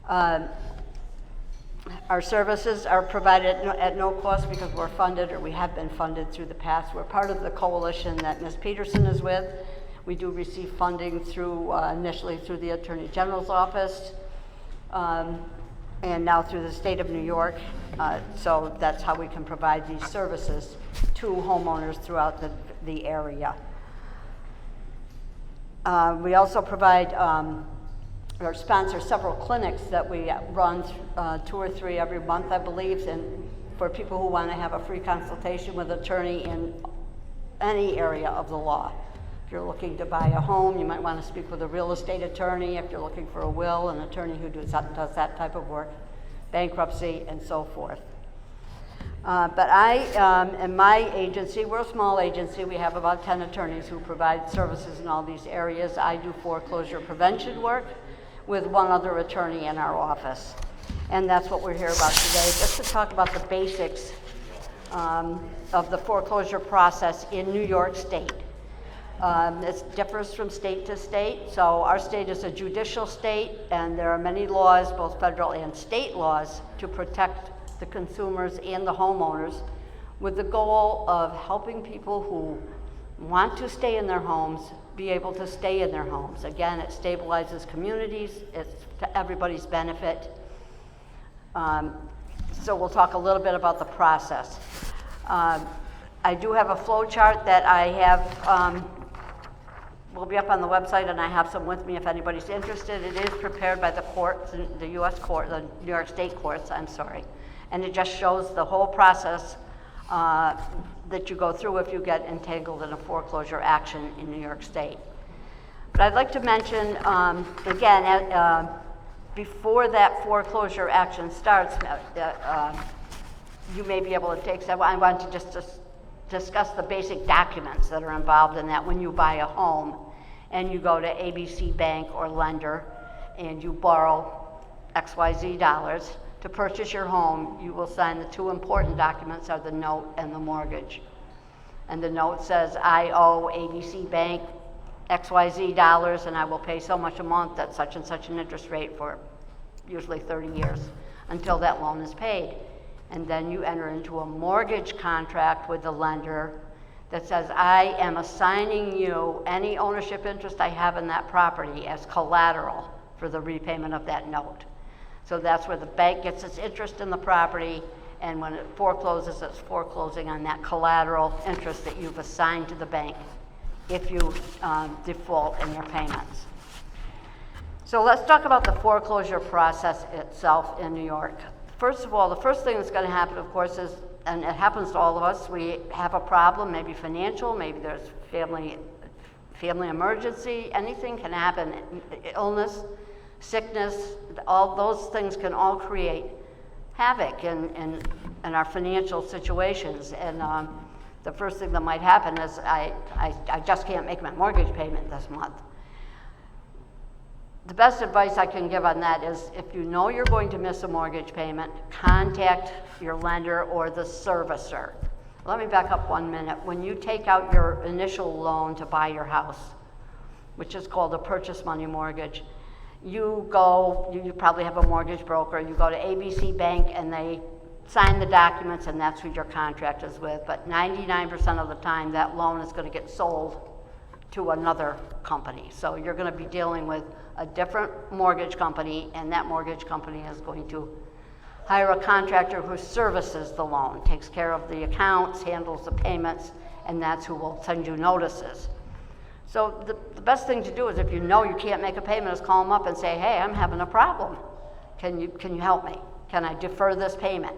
Our services are provided at no cost because we're funded, or we have been funded through the past. We're part of the coalition that Ms. Peterson is with. We do receive funding through, initially through the Attorney General's office, and now through the state of New York. So that's how we can provide these services to homeowners throughout the area. We also provide or sponsor several clinics that we run 2 or 3 every month, I believe, and for people who want to have a free consultation with an attorney in any area of the law. If you're looking to buy a home, you might want to speak with a real estate attorney. If you're looking for a will, an attorney who does that type of work, bankruptcy, and so forth. But I, in my agency, we're a small agency. We have about 10 attorneys who provide services in all these areas. I do foreclosure prevention work with one other attorney in our office. And that's what we're here about today, just to talk about the basics of the foreclosure process in New York State. It differs from state to state. So our state is a judicial state, and there are many laws, both federal and state laws, to protect the consumers and the homeowners with the goal of helping people who want to stay in their homes be able to stay in their homes. Again, it stabilizes communities. It's to everybody's benefit. So we'll talk a little bit about the process. I do have a flow chart that I have, will be up on the website, and I have some with me if anybody's interested. It is prepared by the courts, the U.S. court, the New York State courts, I'm sorry. And it just shows the whole process that you go through if you get entangled in a foreclosure action in New York State. But I'd like to mention, again, before that foreclosure action starts, you may be able to take some. I want to just discuss the basic documents that are involved in that when you buy a home and you go to ABC Bank or lender and you borrow XYZ dollars to purchase your home. You will sign the 2 important documents are the note and the mortgage. And the note says, I owe ABC Bank XYZ dollars and I will pay so much a month at such and such an interest rate for usually 30 years until that loan is paid. And then you enter into a mortgage contract with the lender that says, I am assigning you any ownership interest I have in that property as collateral for the repayment of that note. So that's where the bank gets its interest in the property, and when it forecloses, it's foreclosing on that collateral interest that you've assigned to the bank if you default in your payments. So let's talk about the foreclosure process itself in New York. First of all, the first thing that's going to happen, of course, is, and it happens to all of us, we have a problem, maybe financial, maybe there's family emergency, anything can happen, illness, sickness, all those things can all create havoc in our financial situations. And the first thing that might happen is I just can't make my mortgage payment this month. The best advice I can give on that is if you know you're going to miss a mortgage payment, contact your lender or the servicer. Let me back up 1 minute. When you take out your initial loan to buy your house, which is called a purchase money mortgage, you probably have a mortgage broker, you go to ABC Bank and they sign the documents and that's who your contract is with. But 99% of the time that loan is going to get sold to another company. So you're going to be dealing with a different mortgage company, and that mortgage company is going to hire a contractor who services the loan, takes care of the accounts, handles the payments, and that's who will send you notices. So the best thing to do is if you know you can't make a payment is call them up and say, hey, I'm having a problem. Can you help me? Can I defer this payment?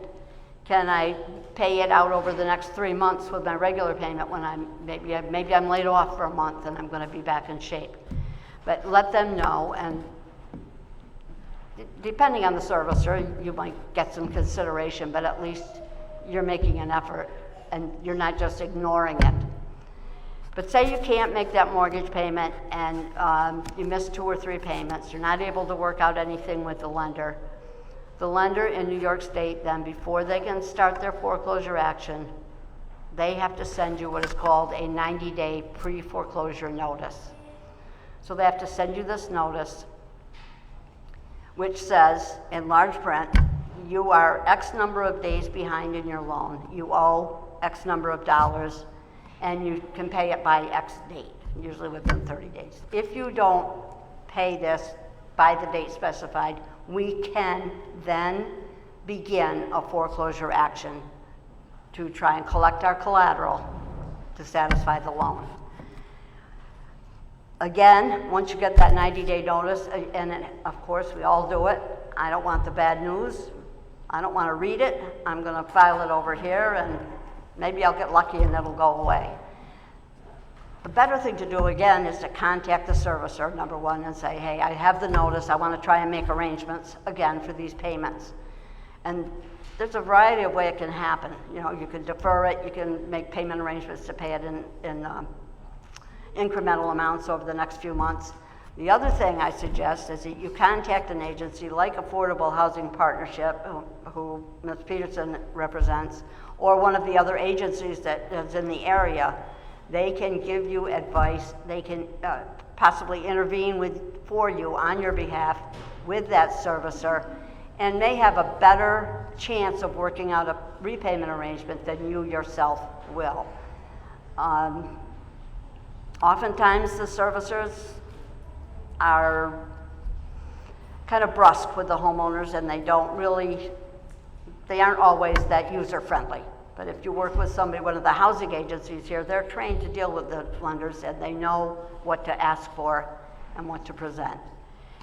Can I pay it out over the next 3 months with my regular payment when maybe I'm laid off for a month and I'm going to be back in shape? But let them know, and depending on the servicer, you might get some consideration, but at least you're making an effort and you're not just ignoring it. But say you can't make that mortgage payment and you miss 2 or 3 payments, you're not able to work out anything with the lender. The lender in New York State, then before they can start their foreclosure action, they have to send you what is called a 90-day pre-foreclosure notice. So they have to send you this notice, which says, in large print, you are X number of days behind in your loan. You owe X number of dollars, and you can pay it by X date. usually within 30 days. If you don't pay this by the date specified, we can then begin a foreclosure action to try and collect our collateral to satisfy the loan. Again, once you get that 90-day notice, and of course we all do it, I don't want the bad news. I don't want to read it. I'm going to file it over here and maybe I'll get lucky and it'll go away. The better thing to do again is to contact the servicer, number one, and say, hey, I have the notice. I want to try and make arrangements again for these payments. And there's a variety of ways it can happen. You know, you can defer it. You can make payment arrangements to pay it in incremental amounts over the next few months. The other thing I suggest is that you contact an agency like Affordable Housing Partnership, who Ms. Peterson represents, or one of the other agencies that is in the area. They can give you advice. They can possibly intervene for you on your behalf with that servicer, and may have a better chance of working out a repayment arrangement than you yourself will. Oftentimes the servicers are kind of brusque with the homeowners, and they aren't always that user-friendly. But if you work with somebody, one of the housing agencies here, they're trained to deal with the lenders, and they know what to ask for and what to present.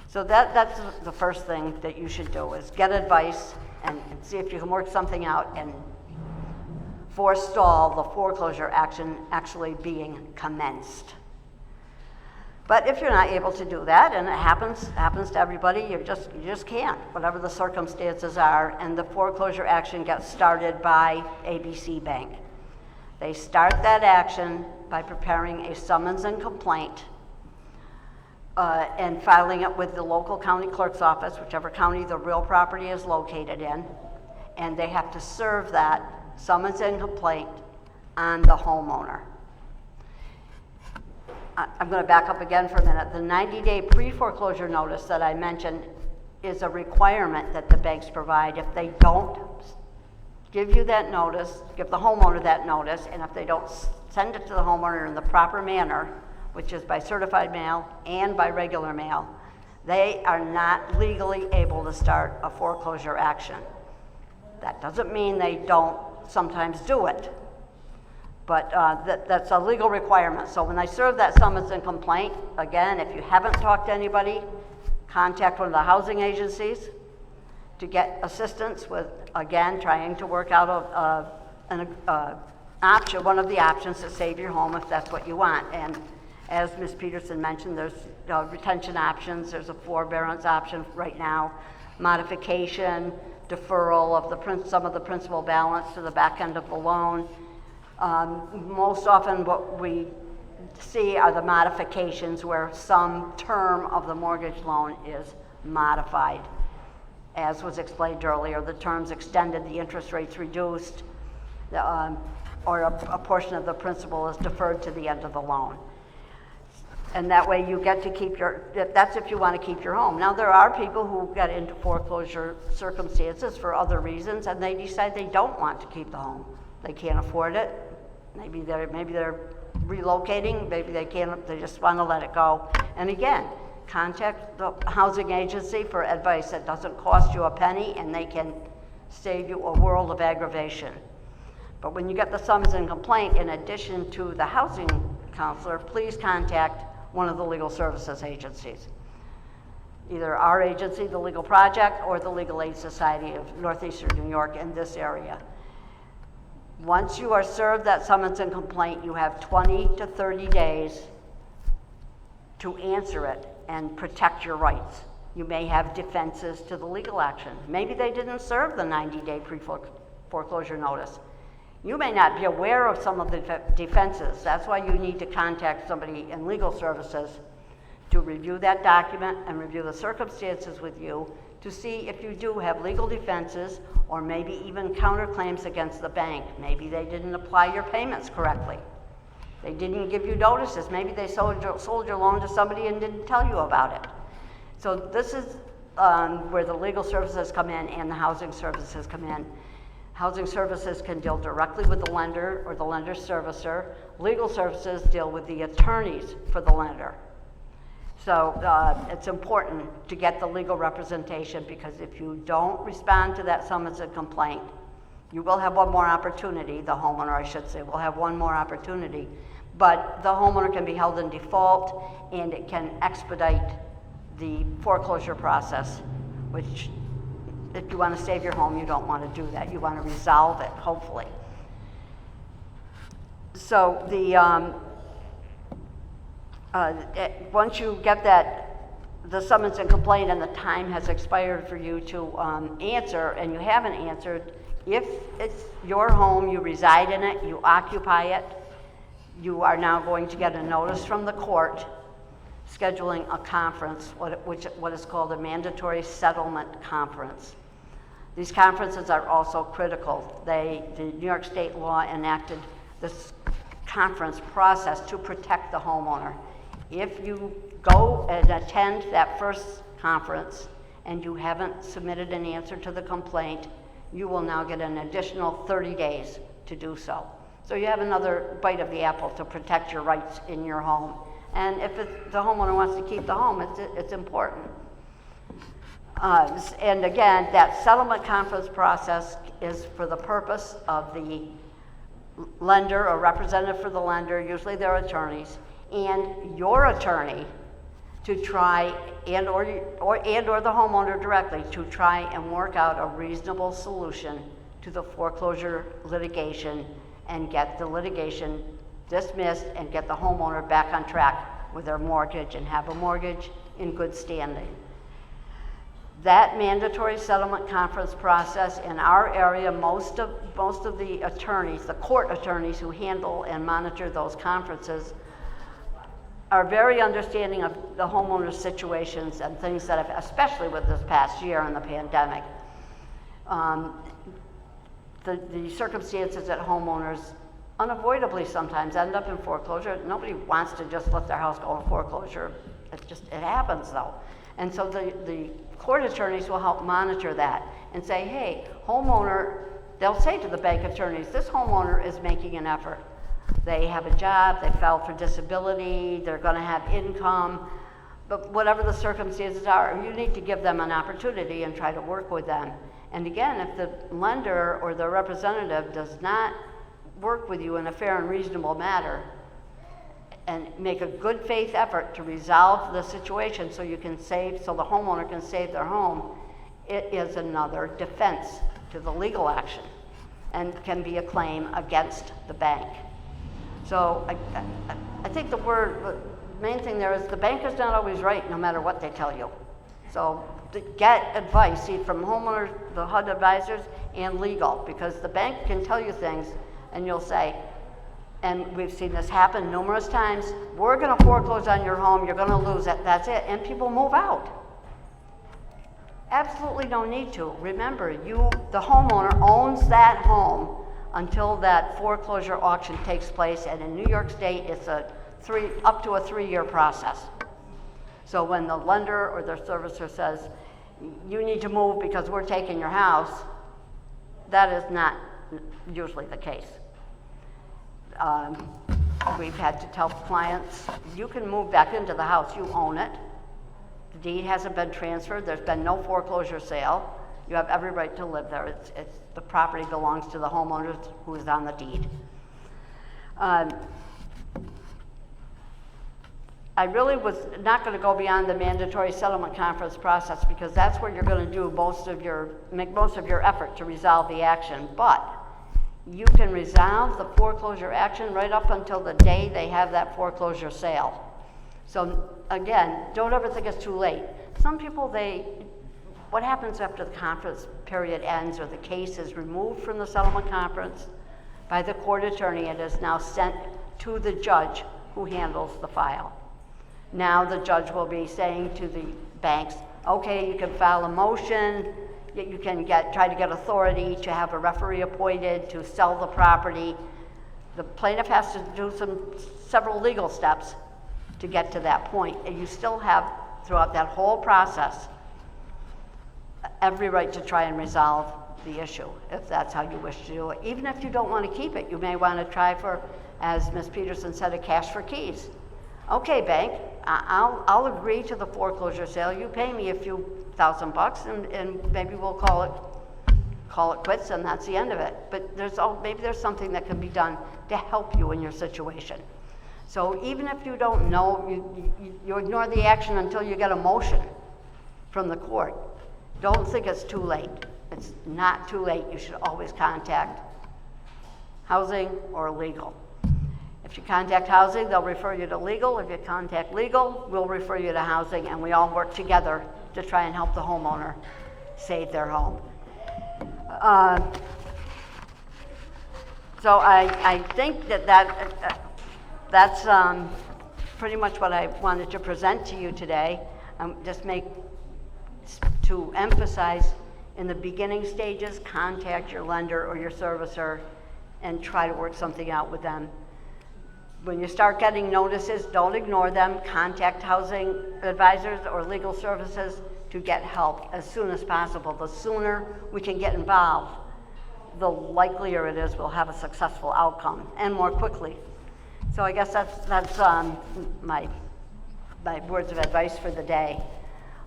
So that's the first thing that you should do, is get advice and see if you can work something out and forestall the foreclosure action actually being commenced. But if you're not able to do that, and it happens to everybody, you just can't, whatever the circumstances are, and the foreclosure action gets started by ABC Bank. They start that action by preparing a summons and complaint and filing it with the local county clerk's office, whichever county the real property is located in, and they have to serve that summons and complaint on the homeowner. I'm going to back up again for a minute. The 90-day pre-foreclosure notice that I mentioned is a requirement that the banks provide. If they don't give you that notice, give the homeowner that notice, and if they don't send it to the homeowner in the proper manner, which is by certified mail and by regular mail, they are not legally able to start a foreclosure action. That doesn't mean they don't sometimes do it. But that's a legal requirement. So when they serve that summons and complaint, again, if you haven't talked to anybody, contact one of the housing agencies to get assistance with, again, trying to work out an option, one of the options to save your home if that's what you want. And as Ms. Peterson mentioned, there's retention options, there's a forbearance option right now, modification, deferral of some of the principal balance to the back end of the loan. Most often what we see are the modifications where some term of the mortgage loan is modified. As was explained earlier, the terms extended, the interest rates reduced, or a portion of the principal is deferred to the end of the loan. And that way you get to keep that's if you want to keep your home. Now there are people who get into foreclosure circumstances for other reasons, and they decide they don't want to keep the home. They can't afford it. Maybe they're relocating, maybe they can't, they just want to let it go. And again, contact the housing agency for advice that doesn't cost you a penny, and they can save you a world of aggravation. But when you get the summons and complaint, in addition to the housing counselor, please contact one of the legal services agencies. Either our agency, the Legal Project, or the Legal Aid Society of Northeastern New York in this area. Once you are served that summons and complaint, you have 20 to 30 days to answer it and protect your rights. You may have defenses to the legal action. Maybe they didn't serve the 90-day pre-foreclosure notice. You may not be aware of some of the defenses. That's why you need to contact somebody in legal services to review that document and review the circumstances with you to see if you do have legal defenses, or maybe even counterclaims against the bank. Maybe they didn't apply your payments correctly. They didn't give you notices. Maybe they sold your loan to somebody and didn't tell you about it. So this is where the legal services come in and the housing services come in. Housing services can deal directly with the lender or the lender servicer. Legal services deal with the attorneys for the lender. So it's important to get the legal representation, because if you don't respond to that summons and complaint, you will have one more opportunity, the homeowner, I should say, will have one more opportunity. But the homeowner can be held in default, and it can expedite the foreclosure process, which, if you want to save your home, you don't want to do that. You want to resolve it, hopefully. So once you get the summons and complaint and the time has expired for you to answer, and you haven't answered, if it's your home, you reside in it, you occupy it, you are now going to get a notice from the court scheduling a conference, what is called a mandatory settlement conference. These conferences are also critical. The New York State law enacted this conference process to protect the homeowner. If you go and attend that first conference and you haven't submitted an answer to the complaint, you will now get an additional 30 days to do so. So you have another bite of the apple to protect your rights in your home. And if the homeowner wants to keep the home, it's important. And again, that settlement conference process is for the purpose of the lender or representative for the lender, usually their attorneys, and your attorney to try, or the homeowner directly, to try and work out a reasonable solution to the foreclosure litigation and get the litigation dismissed and get the homeowner back on track with their mortgage and have a mortgage in good standing. That mandatory settlement conference process in our area, most of the attorneys, the court attorneys who handle and monitor those conferences, are very understanding of the homeowner's situations and things that have, especially with this past year and the pandemic. The circumstances that homeowners unavoidably sometimes end up in foreclosure. Nobody wants to just let their house go in foreclosure. It happens though. And so the court attorneys will help monitor that and say, hey, homeowner, they'll say to the bank attorneys, this homeowner is making an effort. They have a job, they filed for disability, they're gonna have income, but whatever the circumstances are, you need to give them an opportunity and try to work with them. And again, if the lender or the representative does not work with you in a fair and reasonable manner and make a good faith effort to resolve the situation so the homeowner can save their home, it is another defense to the legal action and can be a claim against the bank. So I think the main thing there is the bank is not always right no matter what they tell you. So to get advice, see, from homeowners, the HUD advisors, and legal, because the bank can tell you things and you'll say, and we've seen this happen numerous times, we're gonna foreclose on your home, you're gonna lose it, that's it, and people move out. Absolutely no need to. Remember, the homeowner owns that home until that foreclosure auction takes place, and in New York State, it's up to a 3-year process. So when the lender or their servicer says, you need to move because we're taking your house, that is not usually the case. We've had to tell clients, you can move back into the house, you own it. The deed hasn't been transferred, there's been no foreclosure sale. You have every right to live there. The property belongs to the homeowner who is on the deed. I really was not going to go beyond the mandatory settlement conference process because that's where you're going to do make most of your effort to resolve the action. But you can resolve the foreclosure action right up until the day they have that foreclosure sale. So again, don't ever think it's too late. Some people, what happens after the conference period ends or the case is removed from the settlement conference by the court attorney, it is now sent to the judge who handles the file. Now the judge will be saying to the banks, okay, you can file a motion, you can try to get authority to have a referee appointed to sell the property. The plaintiff has to do several legal steps to get to that point, and you still have, throughout that whole process, every right to try and resolve the issue, if that's how you wish to do it. Even if you don't want to keep it, you may want to try for, as Ms. Peterson said, a cash for keys. Okay, bank, I'll agree to the foreclosure sale. You pay me a few $1,000 and maybe we'll call it quits, and that's the end of it. But maybe there's something that can be done to help you in your situation. So even if you don't know, you ignore the action until you get a motion from the court. Don't think it's too late. It's not too late. You should always contact housing or legal. If you contact housing, they'll refer you to legal. If you contact legal, we'll refer you to housing, and we all work together to try and help the homeowner save their home. So I think that's pretty much what I wanted to present to you today. Just to emphasize, in the beginning stages, contact your lender or your servicer and try to work something out with them. When you start getting notices, don't ignore them. Contact housing advisors or legal services to get help as soon as possible. The sooner we can get involved, the likelier it is we'll have a successful outcome, and more quickly. So I guess that's my words of advice for the day.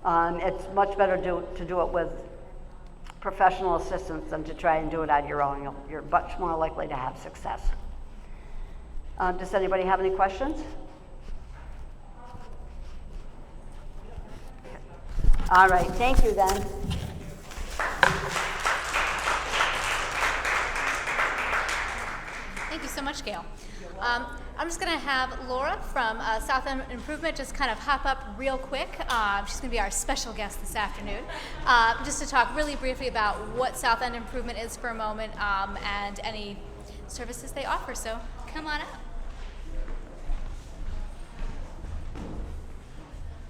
It's much better to do it with professional assistance than to try and do it on your own. You're much more likely to have success. Does anybody have any questions? All right, thank you then. Thank you so much, Gail. I'm just going to have Laura from South End Improvement just kind of hop up real quick. She's going to be our special guest this afternoon, just to talk really briefly about what South End Improvement is for a moment, and any services they offer. So come on up.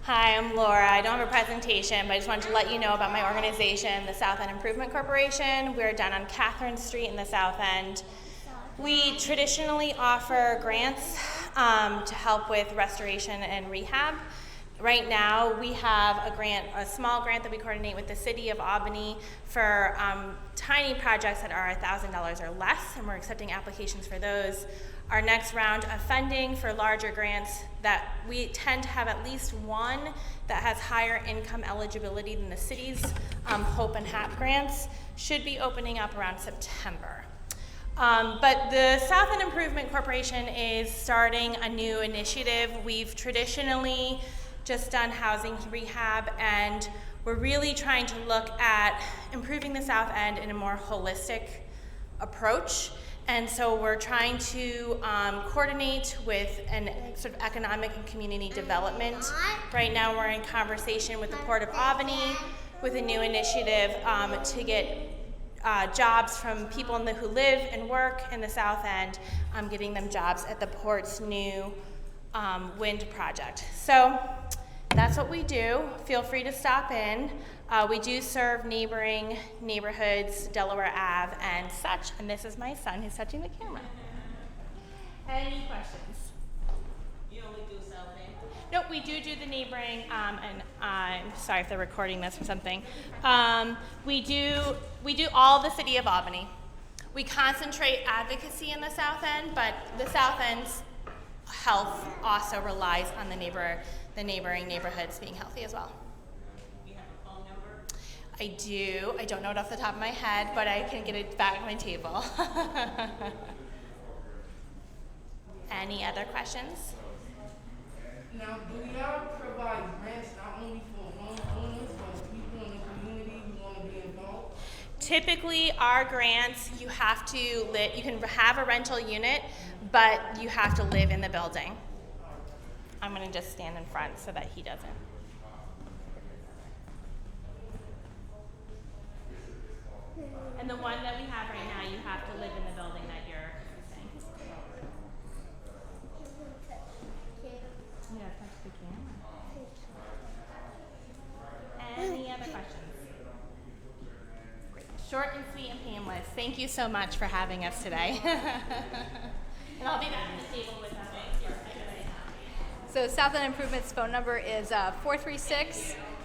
Hi, I'm Laura. I don't have a presentation, but I just wanted to let you know about my organization, the South End Improvement Corporation. We're down on Catherine Street in the South End. We traditionally offer grants to help with restoration and rehab. Right now, we have a small grant that we coordinate with the City of Albany for tiny projects that are $1,000 or less, and we're accepting applications for those. Our next round of funding for larger grants, that we tend to have at least one that has higher income eligibility than the city's Hope and Hacc grants, should be opening up around September. But the South End Improvement Corporation is starting a new initiative. We've traditionally just done housing rehab, and we're really trying to look at improving the South End in a more holistic approach. And so we're trying to coordinate with an sort of economic and community development. Right now we're in conversation with the Port of Albany with a new initiative to get jobs from people who live and work in the South End, getting them jobs at the Port's new wind project. So that's what we do. Feel free to stop in. We do serve neighboring neighborhoods, Delaware Ave and such, and this is my son who's touching the camera. Any questions? You only do South End? Nope, we do the neighboring, and I'm sorry if they're recording this or something. We do all the City of Albany. We concentrate advocacy in the South End, but the South End's health also relies on the neighboring neighborhoods being healthy as well. You have a phone number? I do. I don't know it off the top of my head, but I can get it back at my table. Any other questions? Now, do y'all provide grants not only for homeowners, but people in the community who want to be involved? Typically, our grants, you can have a rental unit, but you have to live in the building. I'm going to just stand in front so that he doesn't. And the one that we have right now, you have to live in the building that you're using. Yeah, touch the camera. Any other questions? Great. Short and sweet and painless. Thank you so much for having us today. And I'll be back at the table with them. So South End Improvement's phone number is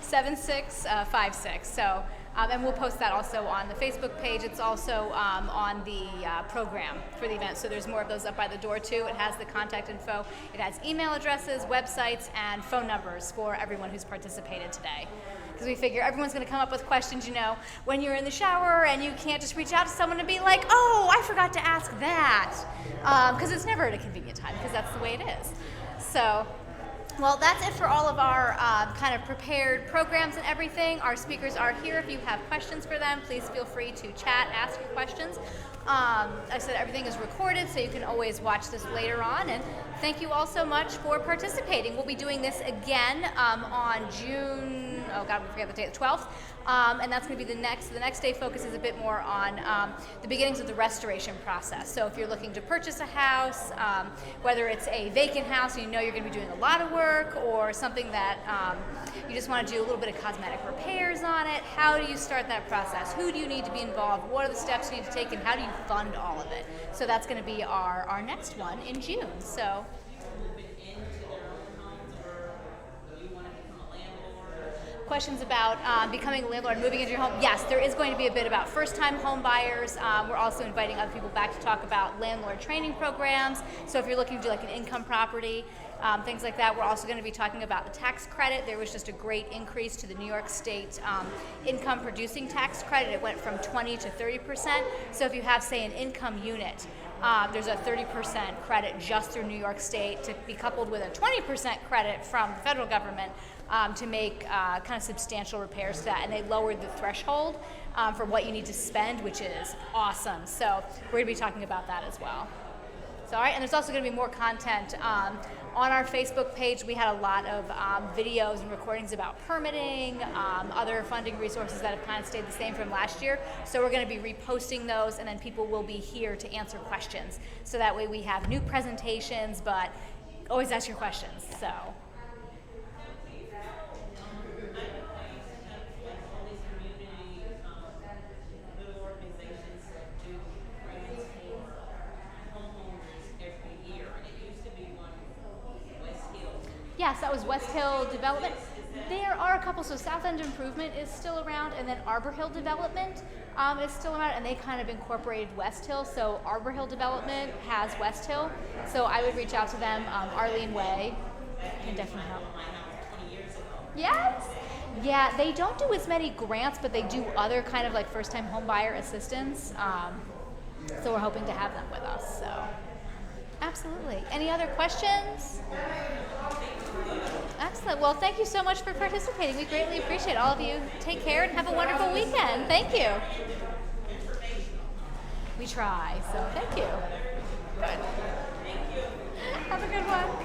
7656. So, and we'll post that also on the Facebook page. It's also on the program for the event. So there's more of those up by the door too. It has the contact info. It has email addresses, websites, and phone numbers for everyone who's participated today. Because we figure everyone's going to come up with questions, you know, when you're in the shower and you can't just reach out to someone and be like, oh, I forgot to ask that. Because it's never at a convenient time, because that's the way it is. So, well, that's it for all of our kind of prepared programs and everything. Our speakers are here. If you have questions for them, please feel free to chat, ask your questions. I said everything is recorded, so you can always watch this later on. And thank you all so much for participating. We'll be doing this again on June, oh God, we forget the date, the 12th. And that's going to be the next day focuses a bit more on the beginnings of the restoration process. So if you're looking to purchase a house, whether it's a vacant house and you know you're going to be doing a lot of work, or something that you just want to do a little bit of cosmetic repairs on it, how do you start that process? Who do you need to be involved? What are the steps you need to take, and how do you fund all of it? So that's going to be our next one in June. So. Questions about becoming a landlord, moving into your home. Yes, there is going to be a bit about first-time home buyers. We're also inviting other people back to talk about landlord training programs. So if you're looking to do like an income property, things like that. We're also going to be talking about the tax credit. There was just a great increase to the New York State income producing tax credit. It went from 20 to 30%. So if you have, say, an income unit, there's a 30% credit just through New York State to be coupled with a 20% credit from the federal government to make kind of substantial repairs to that. And they lowered the threshold for what you need to spend, which is awesome. So we're going to be talking about that as well. So, all right, and there's also going to be more content on our Facebook page. We had a lot of videos and recordings about permitting, other funding resources that have kind of stayed the same from last year. So we're going to be reposting those, and then people will be here to answer questions. So that way we have new presentations, but always ask your questions. So. Yes, that was West Hill Development. There are a couple, so South End Improvement is still around, and then Arbor Hill Development is still around, and they kind of incorporated West Hill. So Arbor Hill Development has West Hill, so I would reach out to them. Arlene Way can definitely help. Yes. Yeah, they don't do as many grants, but they do other kind of like first-time home buyer assistance. So we're hoping to have them with us. So absolutely. Any other questions? Excellent. Well, thank you so much for participating. We greatly appreciate all of you. Take care and have a wonderful weekend. Thank you. We try, so thank you. Good. Have a good one.